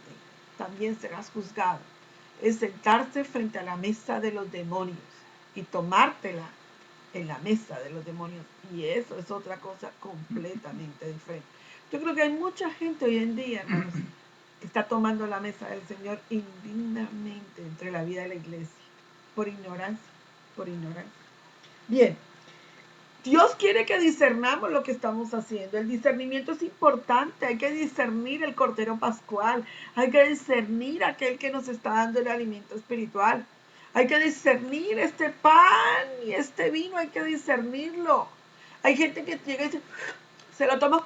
también serás juzgado. Es sentarse frente a la mesa de los demonios y tomártela en la mesa de los demonios. Y eso es otra cosa completamente diferente. Yo creo que hay mucha gente hoy en día, hermanos, que está tomando la mesa del Señor indignamente entre la vida de la iglesia, por ignorancia. Bien, Dios quiere que discernamos lo que estamos haciendo. El discernimiento es importante. Hay que discernir el Cordero Pascual. Hay que discernir aquel que nos está dando el alimento espiritual. Hay que discernir este pan y este vino. Hay que discernirlo. Hay gente que llega y se lo toma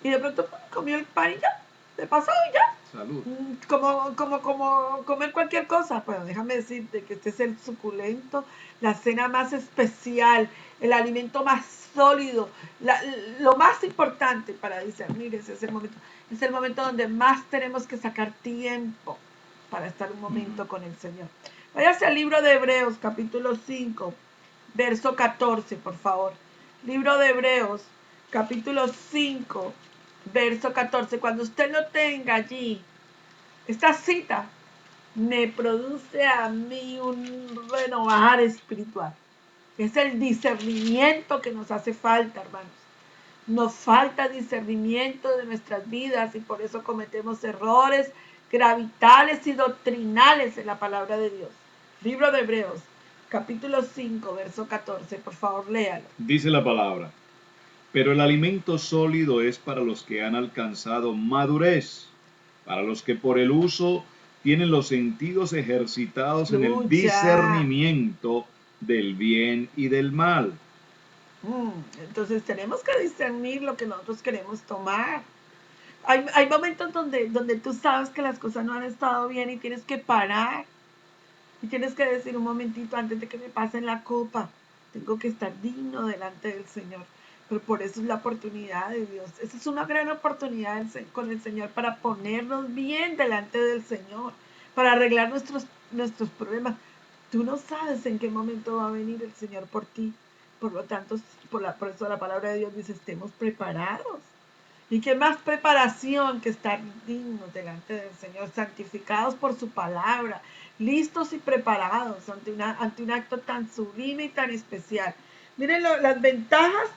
y de pronto comió el pan y ya, de pasado y ya. Salud. Como comer cualquier cosa. Pero déjame decirte que este es el suculento, la cena más especial, el alimento más sólido, lo más importante para discernir. Ese es el momento. Es el momento donde más tenemos que sacar tiempo para estar un momento con el Señor. Váyase al libro de Hebreos, capítulo 5, verso 14, por favor. Libro de Hebreos, capítulo 5, verso 14. Cuando usted lo tenga allí, esta cita me produce a mí un renovar espiritual. Es el discernimiento que nos hace falta, hermanos. Nos falta discernimiento de nuestras vidas y por eso cometemos errores gravitales y doctrinales en la palabra de Dios. Libro de Hebreos, capítulo 5, verso 14. Por favor, léalo. Dice la palabra: pero el alimento sólido es para los que han alcanzado madurez, para los que por el uso tienen los sentidos ejercitados en el discernimiento del bien y del mal. Entonces tenemos que discernir lo que nosotros queremos tomar. Hay momentos donde tú sabes que las cosas no han estado bien y tienes que parar. Y tienes que decir un momentito antes de que me pasen la copa. Tengo que estar digno delante del Señor. Pero por eso es la oportunidad de Dios. Esa es una gran oportunidad con el Señor para ponernos bien delante del Señor. Para arreglar nuestros problemas. Tú no sabes en qué momento va a venir el Señor por ti. Por lo tanto, por eso la palabra de Dios dice, estemos preparados. ¿Y qué más preparación que estar dignos delante del Señor, santificados por su palabra, listos y preparados ante un acto tan sublime y tan especial? Miren las ventajas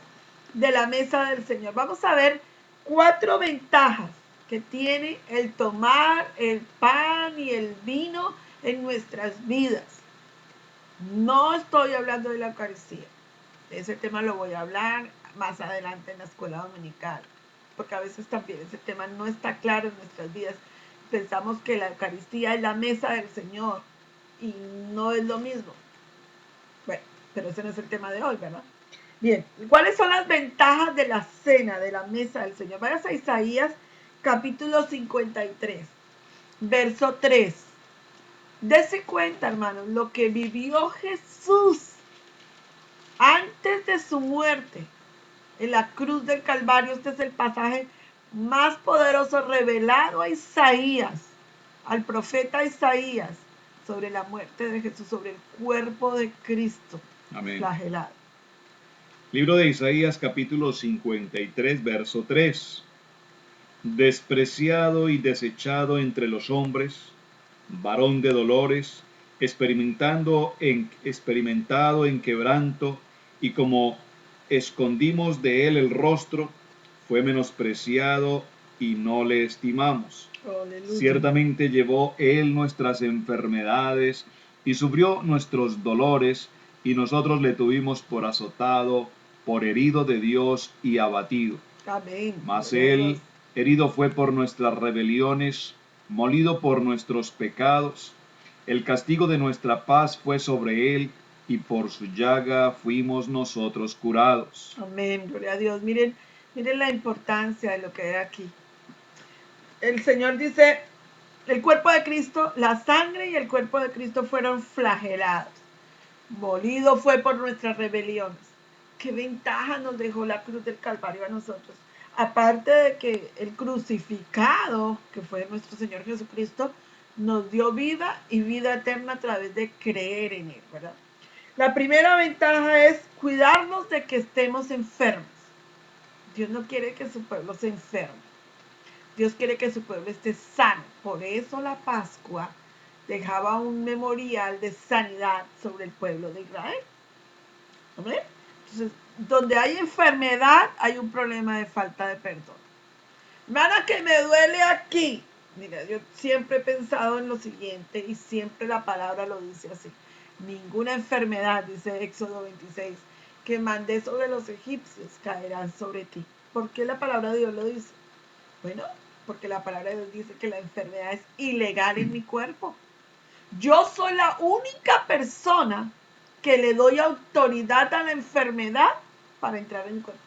de la mesa del Señor. Vamos a ver 4 ventajas que tiene el tomar el pan y el vino en nuestras vidas. No estoy hablando de la Eucaristía. Ese tema lo voy a hablar más adelante en la escuela dominical, porque a veces también ese tema no está claro en nuestras vidas. Pensamos que la Eucaristía es la mesa del Señor y no es lo mismo. Bueno, pero ese no es el tema de hoy, ¿verdad? Bien, ¿cuáles son las ventajas de la cena, de la mesa del Señor? Vayas a Isaías capítulo 53, verso 3. Dese cuenta, hermanos, lo que vivió Jesús antes de su muerte en la cruz del Calvario. Este es el pasaje más poderoso revelado a Isaías, al profeta Isaías, sobre la muerte de Jesús, sobre el cuerpo de Cristo. Amén. Flagelado. Libro de Isaías capítulo 53, verso 3. Despreciado y desechado entre los hombres, varón de dolores, experimentado en quebranto, y como escondimos de él el rostro, fue menospreciado y no le estimamos. Aleluya. Ciertamente llevó él nuestras enfermedades y sufrió nuestros dolores, y nosotros le tuvimos por azotado, por herido de Dios y abatido. Amén. Mas él herido fue por nuestras rebeliones, molido por nuestros pecados. El castigo de nuestra paz fue sobre él, y por su llaga fuimos nosotros curados. Amén, gloria a Dios. Miren la importancia de lo que hay aquí. El Señor dice, el cuerpo de Cristo, la sangre y el cuerpo de Cristo fueron flagelados. Molido fue por nuestras rebeliones. ¿Qué ventaja nos dejó la cruz del Calvario a nosotros? Aparte de que el crucificado, que fue nuestro Señor Jesucristo, nos dio vida y vida eterna a través de creer en Él, ¿verdad? La primera ventaja es cuidarnos de que estemos enfermos. Dios no quiere que su pueblo se enferme. Dios quiere que su pueblo esté sano. Por eso la Pascua dejaba un memorial de sanidad sobre el pueblo de Israel. ¿Amén? Entonces, donde hay enfermedad, hay un problema de falta de perdón. Hermana, que me duele aquí. Mira, yo siempre he pensado en lo siguiente y siempre la palabra lo dice así. Ninguna enfermedad, dice Éxodo 26, que mandé sobre los egipcios caerán sobre ti. ¿Por qué la palabra de Dios lo dice? Bueno, porque la palabra de Dios dice que la enfermedad es ilegal en mi cuerpo. Yo soy la única persona que le doy autoridad a la enfermedad para entrar en mi cuerpo.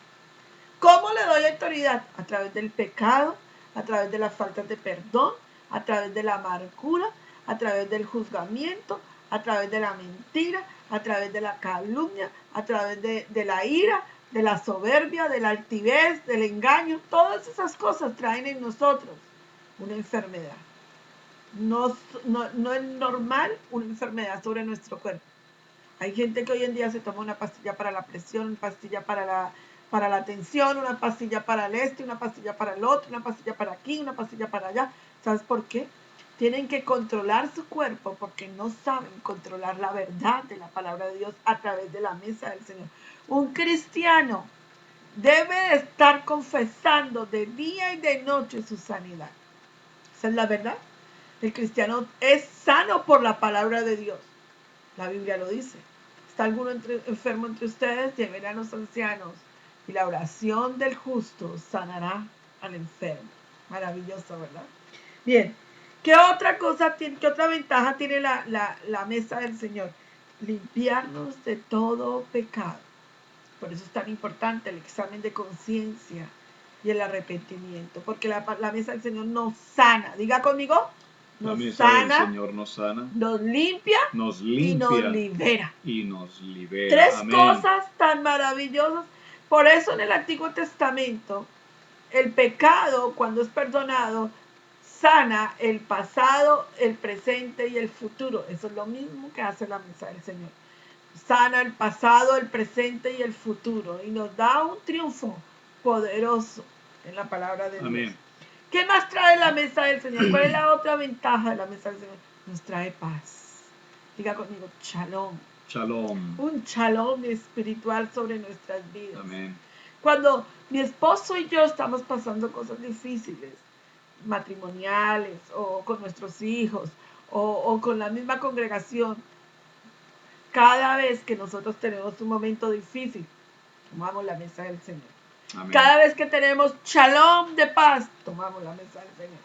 ¿Cómo le doy autoridad a través del pecado, a través de las faltas de perdón, a través de la amargura, a través del juzgamiento, a través de la mentira, a través de la calumnia, a través de la ira, de la soberbia, de la altivez, del engaño. Todas esas cosas traen en nosotros una enfermedad. No es normal una enfermedad sobre nuestro cuerpo. Hay gente que hoy en día se toma una pastilla para la presión, una pastilla para la tensión, una pastilla para el este, una pastilla para el otro, una pastilla para aquí, una pastilla para allá. ¿Sabes por qué? Tienen que controlar su cuerpo porque no saben controlar la verdad de la palabra de Dios a través de la mesa del Señor. Un cristiano debe estar confesando de día y de noche su sanidad. Esa es la verdad. El cristiano es sano por la palabra de Dios. La Biblia lo dice. ¿Está alguno enfermo entre ustedes? Lleven a los ancianos y la oración del justo sanará al enfermo. Maravilloso, ¿verdad? Bien. ¿Qué otra cosa tiene, qué otra ventaja tiene la mesa del Señor? Limpiarnos de todo pecado. Por eso es tan importante el examen de conciencia y el arrepentimiento. Porque la mesa del Señor nos sana. Diga conmigo. La Nos mesa del sana, Señor nos sana, nos limpia nos y nos limpia libera. y nos libera. Tres Amén. cosas tan maravillosas. Por eso en el Antiguo Testamento, el pecado, cuando es perdonado, sana el pasado, el presente y el futuro. Eso es lo mismo que hace la mesa del Señor. Sana el pasado, el presente y el futuro. Y nos da un triunfo poderoso en la palabra de Dios. Amén. ¿Qué más trae la mesa del Señor? ¿Cuál es la otra ventaja de la mesa del Señor? Nos trae paz. Diga conmigo, shalom. Shalom. Un shalom espiritual sobre nuestras vidas. Amén. Cuando mi esposo y yo estamos pasando cosas difíciles, matrimoniales, o con nuestros hijos, o con la misma congregación, cada vez que nosotros tenemos un momento difícil, tomamos la mesa del Señor. Amén. Cada vez que tenemos shalom de paz, tomamos la mesa del Señor.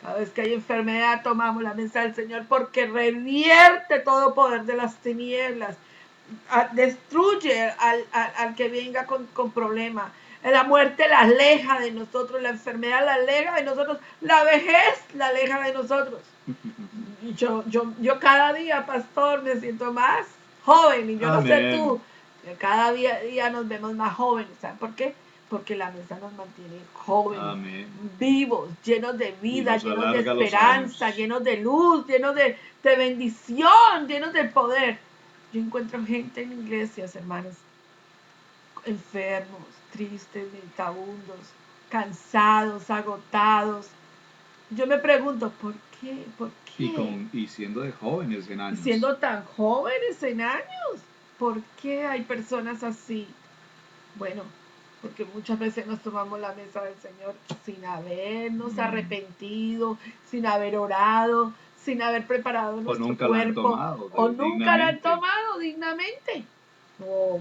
Cada vez que hay enfermedad, tomamos la mesa del Señor porque revierte todo poder de las tinieblas. Destruye al que venga con problemas. La muerte la aleja de nosotros, la enfermedad la aleja de nosotros, la vejez la aleja de nosotros. Y yo cada día, pastor, me siento más joven, y yo no sé tú, cada día nos vemos más jóvenes. ¿Saben por qué? Porque la mesa nos mantiene jóvenes, Amén. vivos, llenos de vida, nos llenos de alarga los esperanza, años. llenos de luz, llenos de bendición, llenos de poder. Yo encuentro gente en iglesias, hermanos, enfermos, tristes, meditabundos, cansados, agotados. Yo me pregunto, ¿por qué? ¿Por qué? Y siendo de jóvenes en Y años. siendo tan jóvenes en años, ¿por qué hay personas así? Bueno, porque muchas veces nos tomamos la mesa del Señor sin habernos arrepentido, sin haber orado, sin haber preparado O nuestro nunca la han cuerpo, tomado o nunca la han dignamente. tomado dignamente. Oh,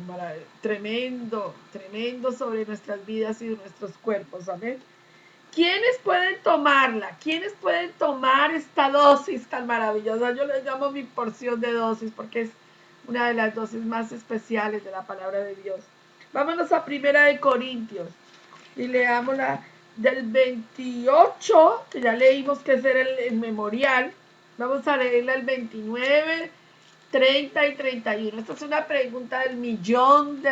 tremendo, tremendo sobre nuestras vidas y nuestros cuerpos, amén. ¿Quiénes pueden tomarla? ¿Quiénes pueden tomar esta dosis tan maravillosa? Yo le llamo mi porción de dosis porque es una de las dosis más especiales de la palabra de Dios. Vámonos a 1 Corintios y leámosla del 28, que ya leímos que es el memorial. Vamos a leerla el 29, 30 y 31. Esta es una pregunta del $1.000.000.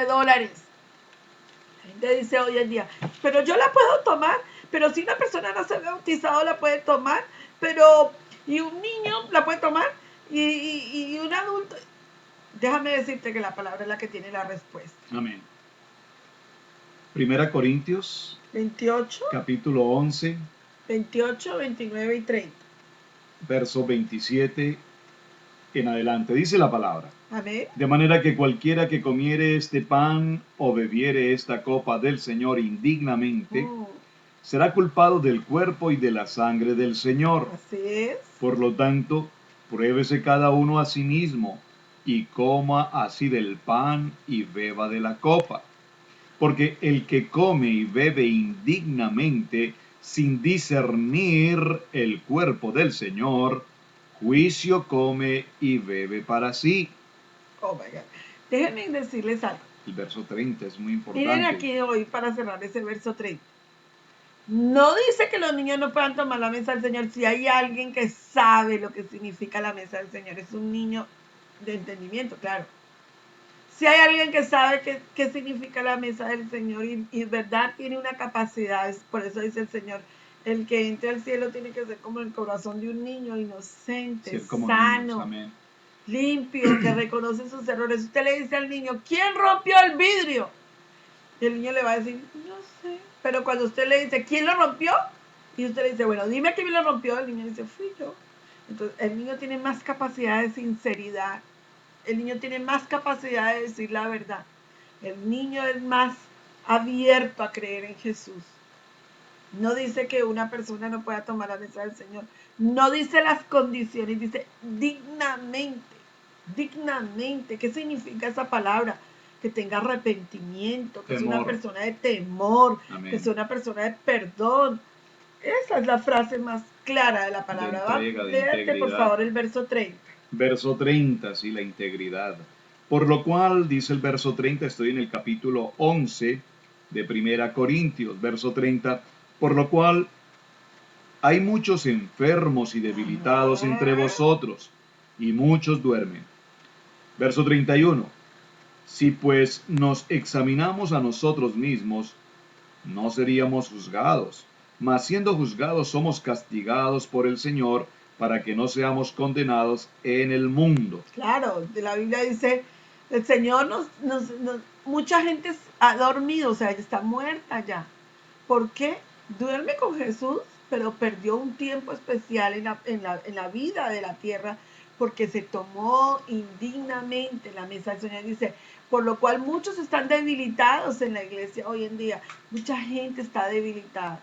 La gente dice hoy en día, pero yo la puedo tomar, pero si una persona no se ha bautizado la puede tomar, pero y un niño la puede tomar y un adulto. Déjame decirte que la palabra es la que tiene la respuesta. Amén. 1 Corintios 28, capítulo 11, 28, 29 y 30. verso 27 en adelante. Dice la palabra. Amén. De manera que cualquiera que comiere este pan o bebiere esta copa del Señor indignamente, será culpado del cuerpo y de la sangre del Señor. Así es. Por lo tanto, pruébese cada uno a sí mismo, y coma así del pan y beba de la copa. Porque el que come y bebe indignamente, sin discernir el cuerpo del Señor, juicio come y bebe para sí. Oh my God. Déjenme decirles algo. El verso 30 es muy Miren importante. aquí hoy para cerrar ese verso 30. No dice que los niños no puedan tomar la mesa del Señor. Si hay alguien que sabe lo que significa la mesa del Señor, es un niño de entendimiento, claro. Si hay alguien que sabe qué significa la mesa del Señor y verdad tiene una capacidad, por eso dice el Señor, el que entre al cielo tiene que ser como el corazón de un niño inocente, sano, amén, limpio, que reconoce sus errores. Usted le dice al niño, ¿quién rompió el vidrio? Y el niño le va a decir, no sé. Pero cuando usted le dice, ¿quién lo rompió? Y usted le dice, bueno, dime quién lo rompió. El niño dice, fui yo. Entonces, el niño tiene más capacidad de sinceridad. El niño tiene más capacidad de decir la verdad. El niño es más abierto a creer en Jesús. No dice que una persona no pueda tomar la mesa del Señor. No dice las condiciones, dice dignamente. Dignamente. ¿Qué significa esa palabra? Que tenga arrepentimiento, que temor. sea una persona de temor, Amén. que sea una persona de perdón. Esa es la frase más clara de la palabra. Léete, por favor, el verso 30. Verso 30, sí, la integridad. Por lo cual, dice el verso 30, estoy en el capítulo 11 de Primera Corintios, verso 30, por lo cual hay muchos enfermos y debilitados entre vosotros, y muchos duermen. Verso 31, si pues nos examinamos a nosotros mismos, no seríamos juzgados, mas siendo juzgados somos castigados por el Señor, para que no seamos condenados en el mundo. Claro, de la Biblia dice, el Señor mucha gente ha dormido, o sea, está muerta ya. ¿Por qué? Duerme con Jesús, pero perdió un tiempo especial en la vida de la tierra, porque se tomó indignamente la mesa del Señor. Dice, por lo cual muchos están debilitados en la iglesia hoy en día. Mucha gente está debilitada.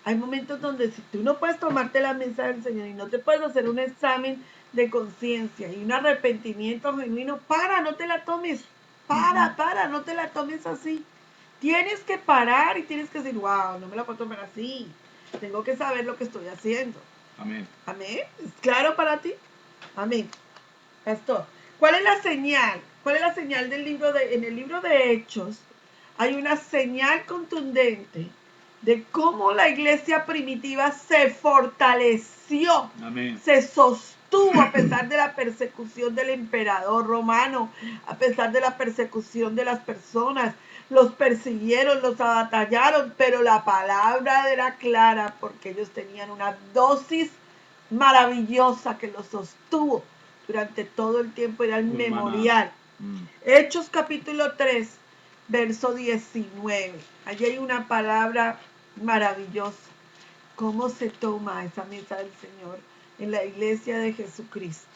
Hay momentos donde si tú no puedes tomarte la mesa del Señor y no te puedes hacer un examen de conciencia y un arrepentimiento genuino, no te la tomes. No te la tomes así. Tienes que parar y tienes que decir, wow, no me la puedo tomar así. Tengo que saber lo que estoy haciendo. Amén. Amén. ¿Es claro para ti? Amén. Pastor, ¿cuál es la señal? ¿Cuál es la señal en el libro de Hechos? Hay una señal contundente de cómo la iglesia primitiva se fortaleció, Amén. se sostuvo a pesar de la persecución del emperador romano, a pesar de la persecución de las personas. Los persiguieron, los abatallaron, pero la palabra era clara porque ellos tenían una dosis maravillosa que los sostuvo durante todo el tiempo, era el memorial. Hechos capítulo 3, verso 19. Allí hay una palabra maravillosa. ¿Cómo se toma esa mesa del Señor en la iglesia de Jesucristo?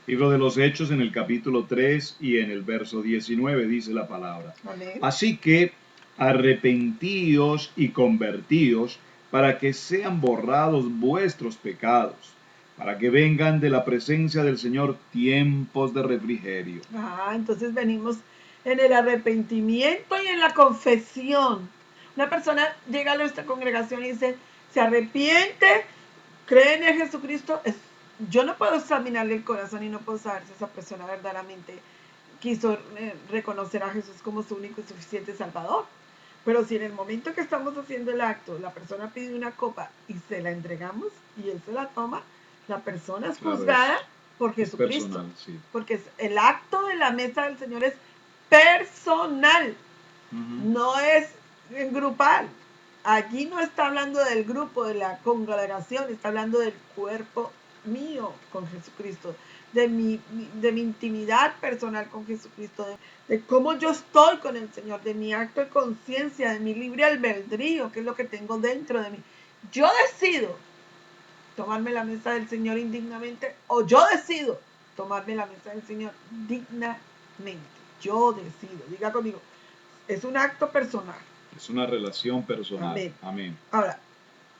Libro de los Hechos en el capítulo 3 y en el verso 19 dice la palabra. Amén. Así que arrepentíos y convertíos para que sean borrados vuestros pecados, para que vengan de la presencia del Señor tiempos de refrigerio. Entonces venimos en el arrepentimiento y en la confesión. Una persona llega a nuestra congregación y dice, se arrepiente, cree en Jesucristo. Yo no puedo examinarle el corazón y no puedo saber si esa persona verdaderamente quiso reconocer a Jesús como su único y suficiente Salvador. Pero si en el momento que estamos haciendo el acto, la persona pide una copa y se la entregamos y él se la toma, la persona es juzgada por Jesucristo. Personal, sí. Porque el acto de la mesa del Señor es personal, no es grupal. Aquí no está hablando del grupo, de la congregación, está hablando del cuerpo mío con Jesucristo, de mi intimidad personal con Jesucristo, de cómo yo estoy con el Señor, de mi acto de conciencia, de mi libre albedrío, que es lo que tengo dentro de mí. Yo decido tomarme la mesa del Señor indignamente o yo decido tomarme la mesa del Señor dignamente. Yo decido, diga conmigo, es un acto personal. Es una relación personal. Amén. Amén. Ahora,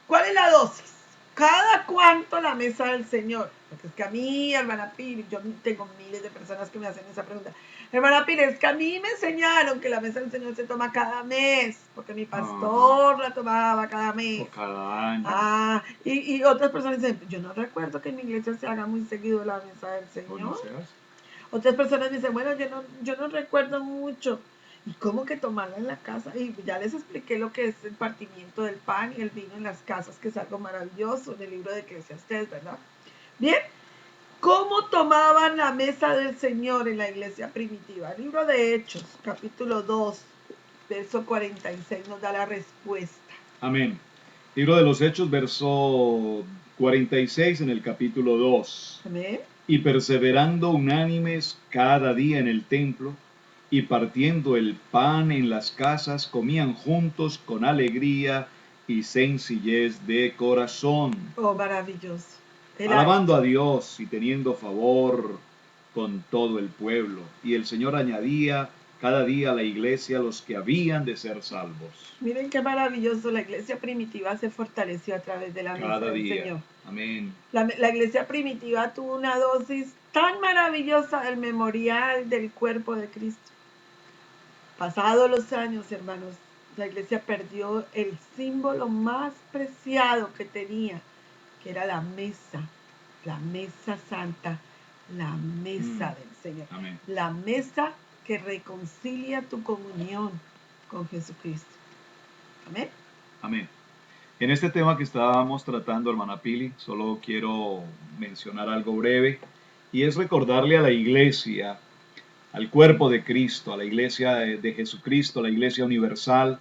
¿cuál es la dosis? ¿Cada cuánto la mesa del Señor? Porque es que a mí, hermana Pili, yo tengo miles de personas que me hacen esa pregunta. Hermana Pili, es que a mí me enseñaron que la mesa del Señor se toma cada mes, porque mi pastor la tomaba cada mes. O cada año. Y otras personas dicen, yo no recuerdo que en mi iglesia se haga muy seguido la mesa del Señor. ¿O no se hace? Otras personas dicen, bueno, yo no recuerdo mucho. ¿Y cómo que tomarla en la casa? Y ya les expliqué lo que es el partimiento del pan y el vino en las casas, que es algo maravilloso en el libro de Eclesiastés, ¿verdad? Bien, ¿cómo tomaban la mesa del Señor en la iglesia primitiva? El libro de Hechos, capítulo 2, verso 46, nos da la respuesta. Amén. Libro de los Hechos, verso 46 en el capítulo 2. Amén. Y perseverando unánimes cada día en el templo, y partiendo el pan en las casas, comían juntos con alegría y sencillez de corazón, Oh, maravilloso. alabando a Dios y teniendo favor con todo el pueblo. Y el Señor añadía cada día a la iglesia los que habían de ser salvos. Miren qué maravilloso, la iglesia primitiva se fortaleció a través de la mesa del Señor. Amén. La iglesia primitiva tuvo una dosis tan maravillosa del memorial del cuerpo de Cristo. Pasados los años, hermanos, la iglesia perdió el símbolo más preciado que tenía, que era la mesa santa, la mesa del Señor. Amén. La mesa que reconcilia tu comunión con Jesucristo. Amén. Amén. En este tema que estábamos tratando, hermana Pili, solo quiero mencionar algo breve, y es recordarle a la iglesia, al cuerpo de Cristo, a la iglesia de Jesucristo, a la iglesia universal,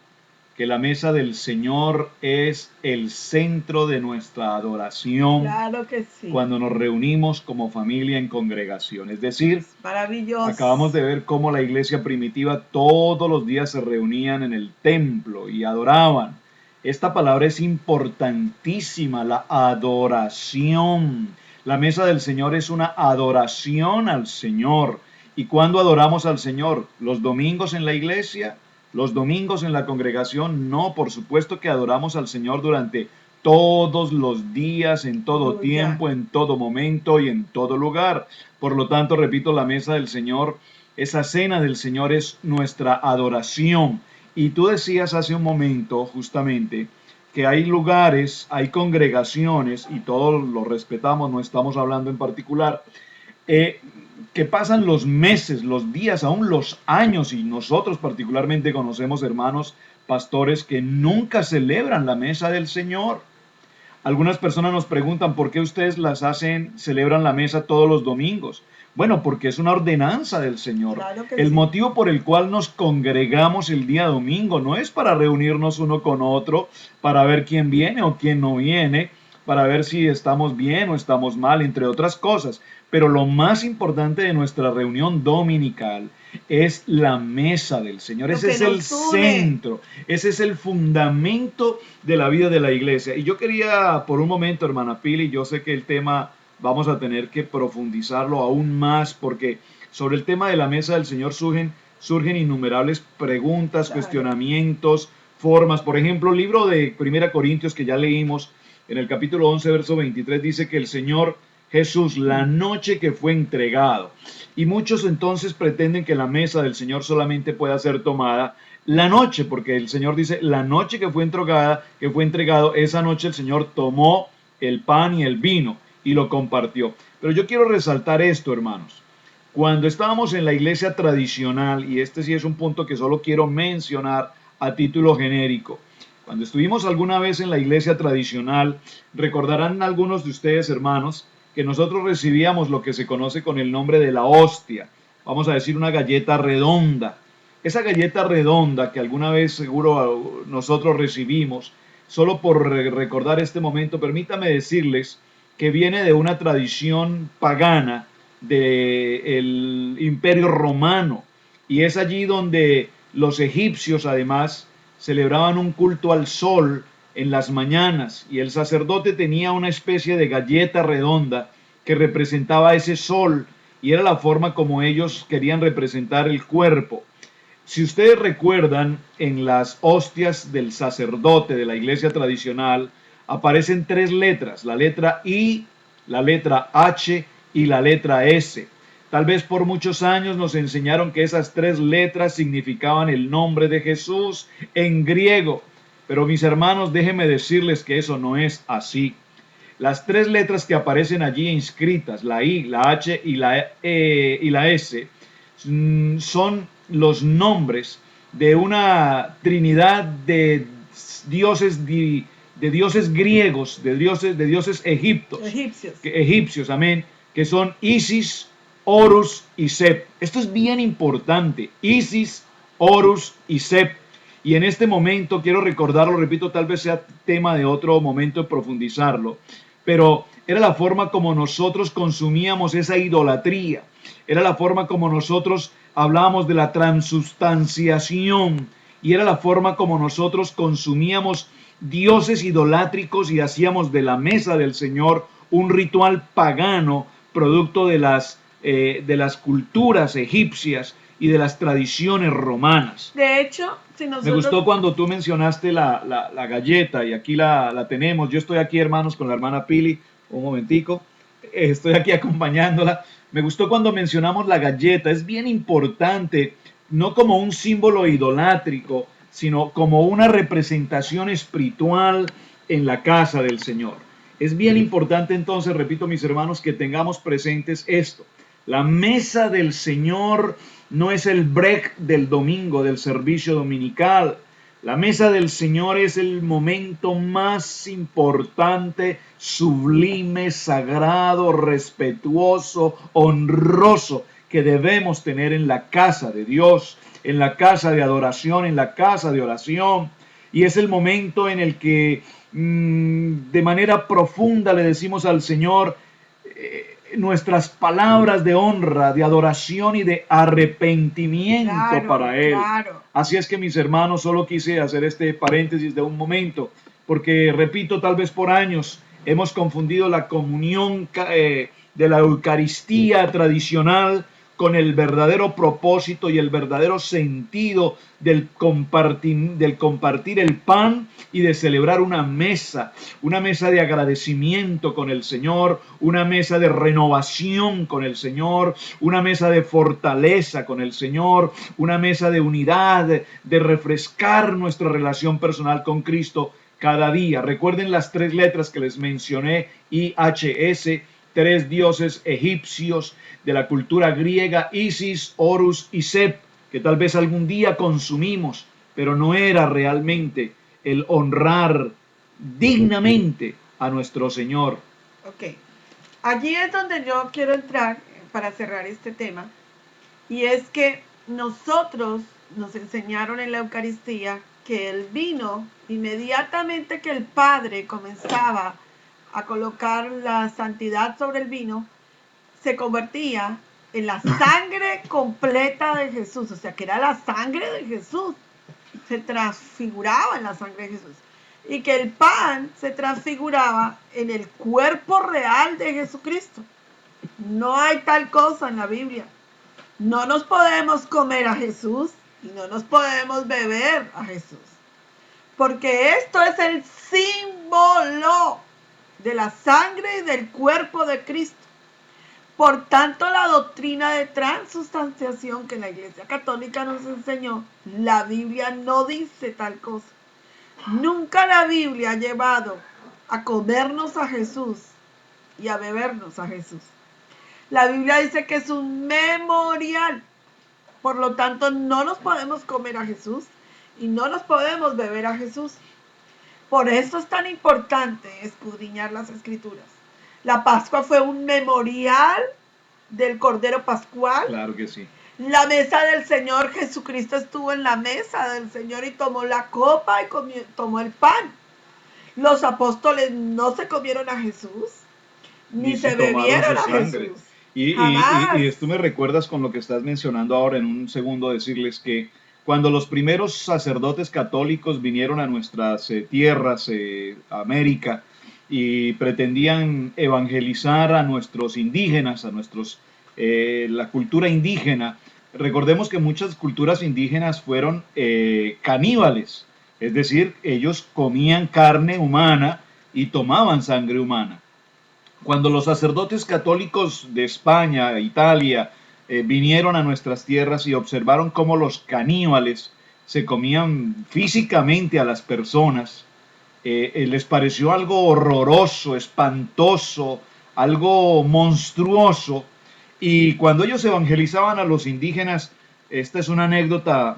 que la mesa del Señor es el centro de nuestra adoración. Claro que sí. Cuando nos reunimos como familia en congregación. Es decir, maravilloso. Acabamos de ver cómo la iglesia primitiva todos los días se reunían en el templo y adoraban. Esta palabra es importantísima, la adoración. La mesa del Señor es una adoración al Señor. ¿Y cuándo adoramos al Señor? ¿Los domingos en la iglesia? ¿Los domingos en la congregación? No, por supuesto que adoramos al Señor durante todos los días, en todo tiempo, en todo momento y en todo lugar. Por lo tanto, repito, la mesa del Señor, esa cena del Señor es nuestra adoración. Y tú decías hace un momento, justamente, que hay lugares, hay congregaciones, y todos lo respetamos, no estamos hablando en particular, que pasan los meses, los días, aún los años, y nosotros particularmente conocemos hermanos pastores que nunca celebran la mesa del Señor. Algunas personas nos preguntan por qué ustedes celebran la mesa todos los domingos. Bueno, porque es una ordenanza del Señor. Claro que El sí. motivo por el cual nos congregamos el día domingo no es para reunirnos uno con otro, para ver quién viene o quién no viene, para ver si estamos bien o estamos mal, entre otras cosas. Pero lo más importante de nuestra reunión dominical es la mesa del Señor. Ese es el centro, ese es el fundamento de la vida de la iglesia. Y yo quería, por un momento, hermana Pili, yo sé que el tema vamos a tener que profundizarlo aún más, porque sobre el tema de la mesa del Señor surgen innumerables preguntas, cuestionamientos, formas. Por ejemplo, el libro de 1 Corintios que ya leímos, en el capítulo 11, verso 23, dice que el Señor Jesús, la noche que fue entregado. Y muchos entonces pretenden que la mesa del Señor solamente pueda ser tomada la noche, porque el Señor dice, la noche que fue entregado, esa noche el Señor tomó el pan y el vino y lo compartió. Pero yo quiero resaltar esto, hermanos. Cuando estábamos en la iglesia tradicional, y este sí es un punto que solo quiero mencionar a título genérico, cuando estuvimos alguna vez en la iglesia tradicional, recordarán algunos de ustedes, hermanos, que nosotros recibíamos lo que se conoce con el nombre de la hostia, vamos a decir una galleta redonda. Esa galleta redonda que alguna vez seguro nosotros recibimos, solo por recordar este momento, permítame decirles que viene de una tradición pagana del Imperio Romano, y es allí donde los egipcios además celebraban un culto al sol en las mañanas, y el sacerdote tenía una especie de galleta redonda que representaba ese sol, y era la forma como ellos querían representar el cuerpo. Si ustedes recuerdan, en las hostias del sacerdote de la iglesia tradicional aparecen tres letras, la letra I, la letra H y la letra S. Tal vez por muchos años nos enseñaron que esas tres letras significaban el nombre de Jesús en griego. Pero mis hermanos, déjenme decirles que eso no es así. Las tres letras que aparecen allí inscritas, la I, la H y la S, son los nombres de una trinidad dioses, de dioses griegos, de dioses egipcios, amén, que son Isis, Horus y Sep. Esto es bien importante, Isis, Horus y Sep. Y en este momento quiero recordarlo, repito, tal vez sea tema de otro momento de profundizarlo, pero era la forma como nosotros consumíamos esa idolatría, era la forma como nosotros hablábamos de la transubstanciación y era la forma como nosotros consumíamos dioses idolátricos y hacíamos de la mesa del Señor un ritual pagano producto de las culturas egipcias y de las tradiciones romanas. De hecho, si Me nosotros... gustó cuando tú mencionaste la galleta y aquí la tenemos. Yo estoy aquí, hermanos, con la hermana Pili. Un momentico. Estoy aquí acompañándola. Me gustó cuando mencionamos la galleta. Es bien importante, no como un símbolo idolátrico, sino como una representación espiritual en la casa del Señor. Es bien importante entonces, repito mis hermanos, que tengamos presentes esto. La mesa del Señor no es el break del domingo, del servicio dominical. La mesa del Señor es el momento más importante, sublime, sagrado, respetuoso, honroso que debemos tener en la casa de Dios, en la casa de adoración, en la casa de oración. Y es el momento en el que de manera profunda le decimos al Señor nuestras palabras de honra, de adoración y de arrepentimiento para Él. Claro. Así es que mis hermanos, solo quise hacer este paréntesis de un momento, porque repito, tal vez por años hemos confundido la comunión de la Eucaristía tradicional con el verdadero propósito y el verdadero sentido del compartir el pan y de celebrar una mesa de agradecimiento con el Señor, una mesa de renovación con el Señor, una mesa de fortaleza con el Señor, una mesa de unidad, de refrescar nuestra relación personal con Cristo cada día. Recuerden las 3 letras que les mencioné, IHS, 3 dioses egipcios de la cultura griega, Isis, Horus y Sep, que tal vez algún día consumimos, pero no era realmente el honrar dignamente a nuestro Señor. Ok, allí es donde yo quiero entrar para cerrar este tema, y es que nosotros nos enseñaron en la Eucaristía que el vino, inmediatamente que el Padre comenzaba a colocar la santidad sobre el vino, se convertía en la sangre completa de Jesús, o sea, que era la sangre de Jesús, se transfiguraba en la sangre de Jesús, y que el pan se transfiguraba en el cuerpo real de Jesucristo. No hay tal cosa en la Biblia. No nos podemos comer a Jesús y no nos podemos beber a Jesús, porque esto es el símbolo de la sangre y del cuerpo de Cristo. Por tanto, la doctrina de transustanciación que la Iglesia Católica nos enseñó, la Biblia no dice tal cosa. Nunca la Biblia ha llevado a comernos a Jesús y a bebernos a Jesús. La Biblia dice que es un memorial. Por lo tanto, no nos podemos comer a Jesús y no nos podemos beber a Jesús. Por eso es tan importante escudriñar las Escrituras. La Pascua fue un memorial del Cordero Pascual. Claro que sí. La mesa del Señor, Jesucristo estuvo en la mesa del Señor y tomó la copa y tomó el pan. Los apóstoles no se comieron a Jesús, ni se bebieron a Jesús. Y tú me recuerdas con lo que estás mencionando ahora en un segundo, decirles que cuando los primeros sacerdotes católicos vinieron a nuestras tierras, América, y pretendían evangelizar a nuestros indígenas, la cultura indígena, recordemos que muchas culturas indígenas fueron caníbales, es decir, ellos comían carne humana y tomaban sangre humana. Cuando los sacerdotes católicos de España, Italia, vinieron a nuestras tierras y observaron cómo los caníbales se comían físicamente a las personas, les pareció algo horroroso, espantoso, algo monstruoso. Y cuando ellos evangelizaban a los indígenas, esta es una anécdota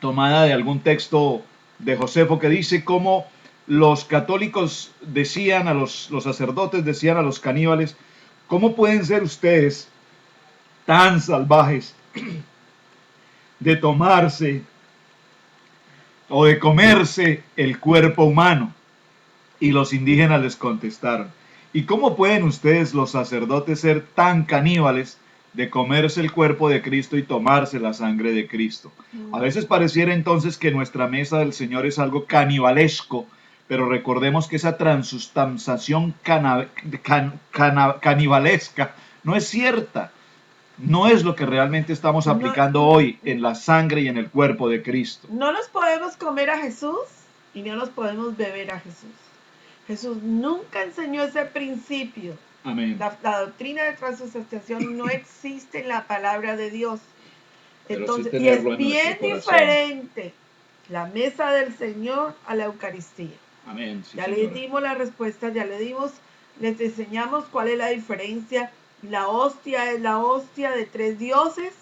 tomada de algún texto de Josefo que dice cómo los católicos decían a los sacerdotes, decían a los caníbales, ¿cómo pueden ser ustedes tan salvajes de tomarse o de comerse el cuerpo humano? Y los indígenas les contestaron, ¿y cómo pueden ustedes los sacerdotes ser tan caníbales de comerse el cuerpo de Cristo y tomarse la sangre de Cristo? A veces pareciera entonces que nuestra mesa del Señor es algo canibalesco, pero recordemos que esa transustanciación canibalesca no es cierta. No es lo que realmente estamos aplicando hoy en la sangre y en el cuerpo de Cristo. No nos podemos comer a Jesús y no nos podemos beber a Jesús. Jesús nunca enseñó ese principio. Amén. La doctrina de transustanciación no existe en la palabra de Dios. Entonces, sí y es bien diferente la mesa del Señor a la Eucaristía. Amén. Sí, ya le dimos la respuesta, les enseñamos cuál es la diferencia. La hostia es la hostia de tres dioses,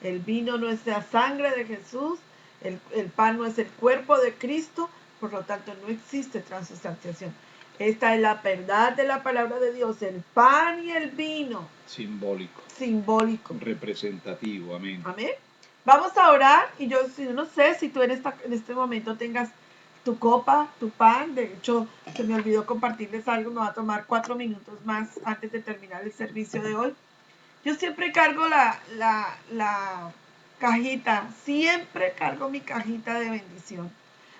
el vino no es la sangre de Jesús, el pan no es el cuerpo de Cristo, por lo tanto no existe transustanciación. Esta es la verdad de la palabra de Dios, el pan y el vino. Simbólico. Representativo, amén. Amén. Vamos a orar y yo no sé si tú en este momento tengas tu copa, tu pan. De hecho, se me olvidó compartirles algo, me va a tomar 4 minutos más antes de terminar el servicio de hoy. Yo siempre cargo la cajita, siempre cargo mi cajita de bendición,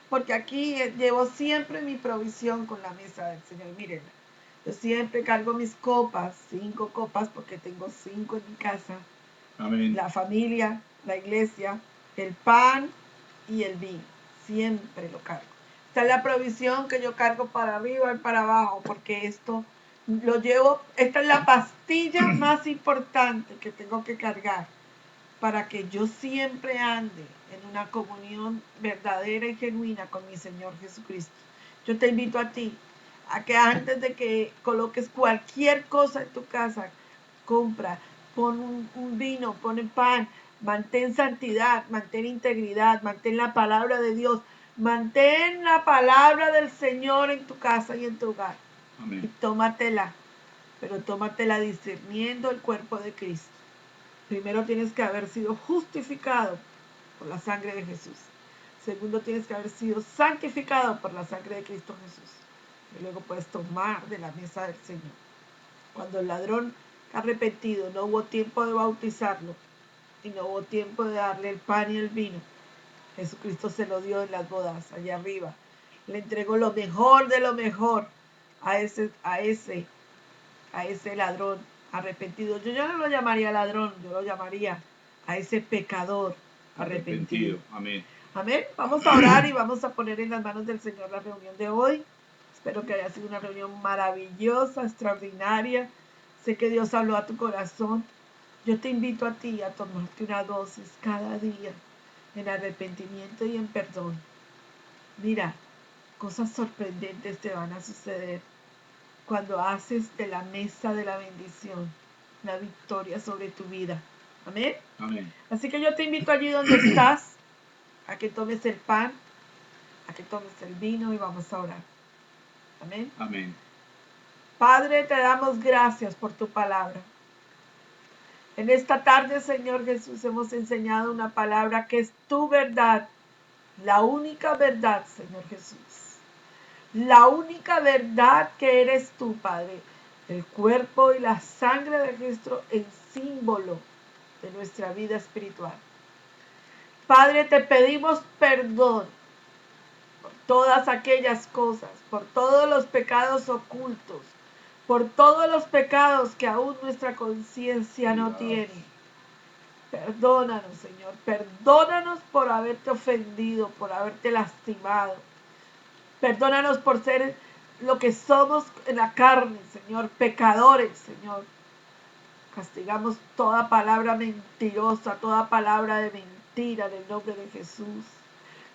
porque aquí llevo siempre mi provisión con la mesa del Señor. Miren, yo siempre cargo mis copas, 5 copas, porque tengo 5 en mi casa. Amén. La familia, la iglesia, el pan y el vino. Siempre lo cargo. Esta es la provisión que yo cargo para arriba y para abajo, porque esto lo llevo, esta es la pastilla más importante que tengo que cargar para que yo siempre ande en una comunión verdadera y genuina con mi Señor Jesucristo. Yo te invito a ti a que antes de que coloques cualquier cosa en tu casa, compra, pon un vino, pon el pan, mantén santidad, mantén integridad, mantén la palabra de Dios, mantén la palabra del Señor en tu casa y en tu hogar. Amén. Y tómatela, pero tómatela discerniendo el cuerpo de Cristo. Primero tienes que haber sido justificado por la sangre de Jesús. Segundo, tienes que haber sido santificado por la sangre de Cristo Jesús. Y luego puedes tomar de la mesa del Señor. Cuando el ladrón arrepentido no hubo tiempo de bautizarlo y no hubo tiempo de darle el pan y el vino, Jesucristo se lo dio en las bodas, allá arriba. Le entregó lo mejor de lo mejor a ese ladrón arrepentido. Yo ya no lo llamaría ladrón, yo lo llamaría a ese pecador arrepentido. Amén. Amén. Vamos a orar y vamos a poner en las manos del Señor la reunión de hoy. Espero que haya sido una reunión maravillosa, extraordinaria. Sé que Dios habló a tu corazón. Yo te invito a ti a tomarte una dosis cada día en arrepentimiento y en perdón. Mira, cosas sorprendentes te van a suceder cuando haces de la mesa de la bendición la victoria sobre tu vida. Amén. Amén. Así que yo te invito allí donde estás a que tomes el pan, a que tomes el vino y vamos a orar. Amén. Amén. Padre, te damos gracias por tu palabra. En esta tarde, Señor Jesús, hemos enseñado una palabra que es tu verdad, la única verdad, Señor Jesús. La única verdad que eres tú, Padre. El cuerpo y la sangre de Cristo, el símbolo de nuestra vida espiritual. Padre, te pedimos perdón por todas aquellas cosas, por todos los pecados ocultos, por todos los pecados que aún nuestra conciencia no tiene. Perdónanos, Señor, perdónanos por haberte ofendido, por haberte lastimado. Perdónanos por ser lo que somos en la carne, Señor, pecadores, Señor. Castigamos toda palabra mentirosa, toda palabra de mentira en el nombre de Jesús.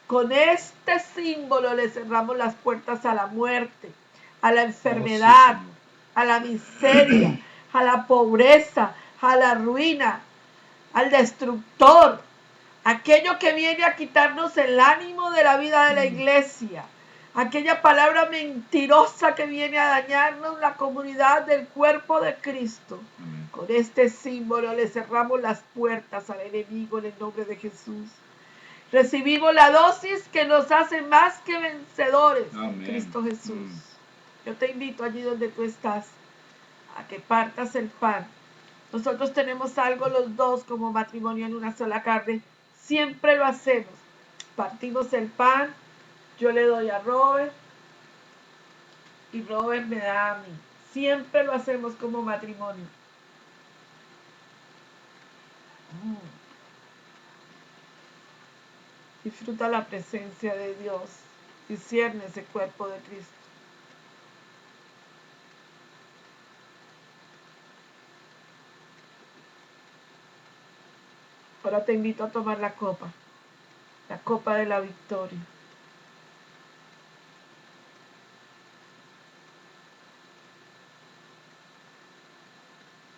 Con este símbolo le cerramos las puertas a la muerte, a la enfermedad, a la miseria, a la pobreza, a la ruina, al destructor, aquello que viene a quitarnos el ánimo de la vida de la iglesia, aquella palabra mentirosa que viene a dañarnos la comunidad del cuerpo de Cristo. Amén. Con este símbolo le cerramos las puertas al enemigo en el nombre de Jesús. Recibimos la dosis que nos hace más que vencedores en Cristo Jesús. Yo te invito allí donde tú estás a que partas el pan. Nosotros tenemos algo los dos como matrimonio en una sola carne. Siempre lo hacemos. Partimos el pan, yo le doy a Robert y Robert me da a mí. Siempre lo hacemos como matrimonio. Disfruta la presencia de Dios. Discierne ese cuerpo de Cristo. Ahora te invito a tomar la copa de la victoria.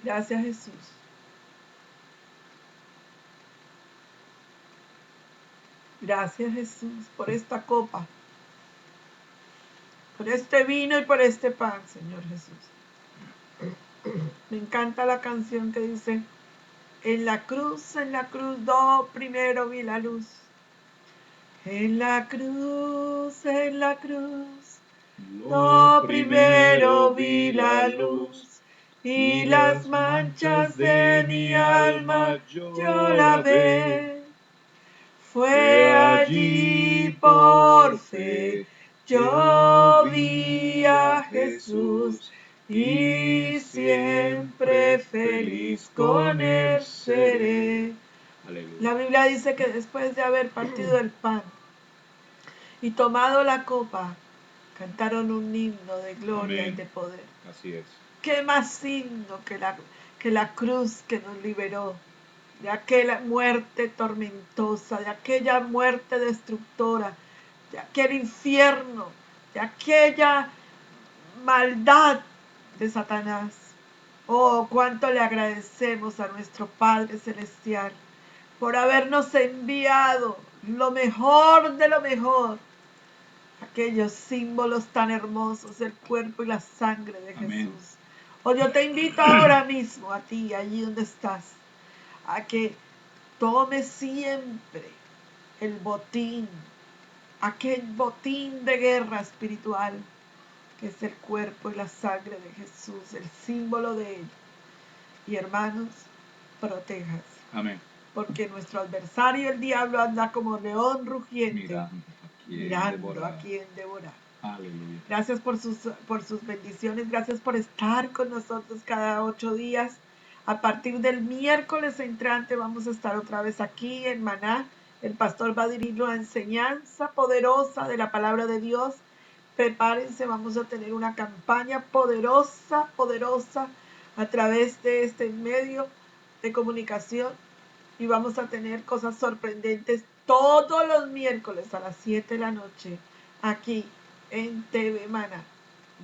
Gracias, Jesús. Gracias, Jesús, por esta copa, por este vino y por este pan, Señor Jesús. Me encanta la canción que dice, en la cruz, do primero vi la luz. En la cruz, do primero vi la luz. Y las manchas de mi alma yo la ve. Fue allí por fe, yo vi a Jesús y siempre feliz con él seré. Aleluya. La Biblia dice que después de haber partido el pan y tomado la copa, cantaron un himno de gloria Amén. y de poder. Así es. ¿Qué más himno que la cruz que nos liberó de aquella muerte tormentosa, de aquella muerte destructora, de aquel infierno, de aquella maldad de Satanás? Oh, cuánto le agradecemos a nuestro Padre Celestial por habernos enviado lo mejor de lo mejor, aquellos símbolos tan hermosos, el cuerpo y la sangre de Amén. Jesús. Oh, yo te invito ahora mismo a ti, allí donde estás, a que tome siempre el botín, aquel botín de guerra espiritual, que es el cuerpo y la sangre de Jesús, el símbolo de él. Y hermanos, protéjase. Amén. Porque nuestro adversario, el diablo, anda como león rugiente, mirando a quién devorar. Aleluya. Gracias por sus bendiciones, gracias por estar con nosotros cada 8 días. A partir del miércoles entrante vamos a estar otra vez aquí en Maná. El pastor va a dirigir una enseñanza poderosa de la palabra de Dios. Prepárense, vamos a tener una campaña poderosa a través de este medio de comunicación y vamos a tener cosas sorprendentes todos los miércoles a las 7 de la noche aquí en TV Maná,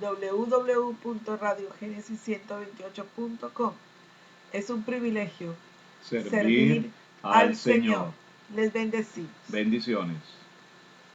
www.radiogenesis128.com. Es un privilegio servir al Señor. Les bendecimos. Bendiciones.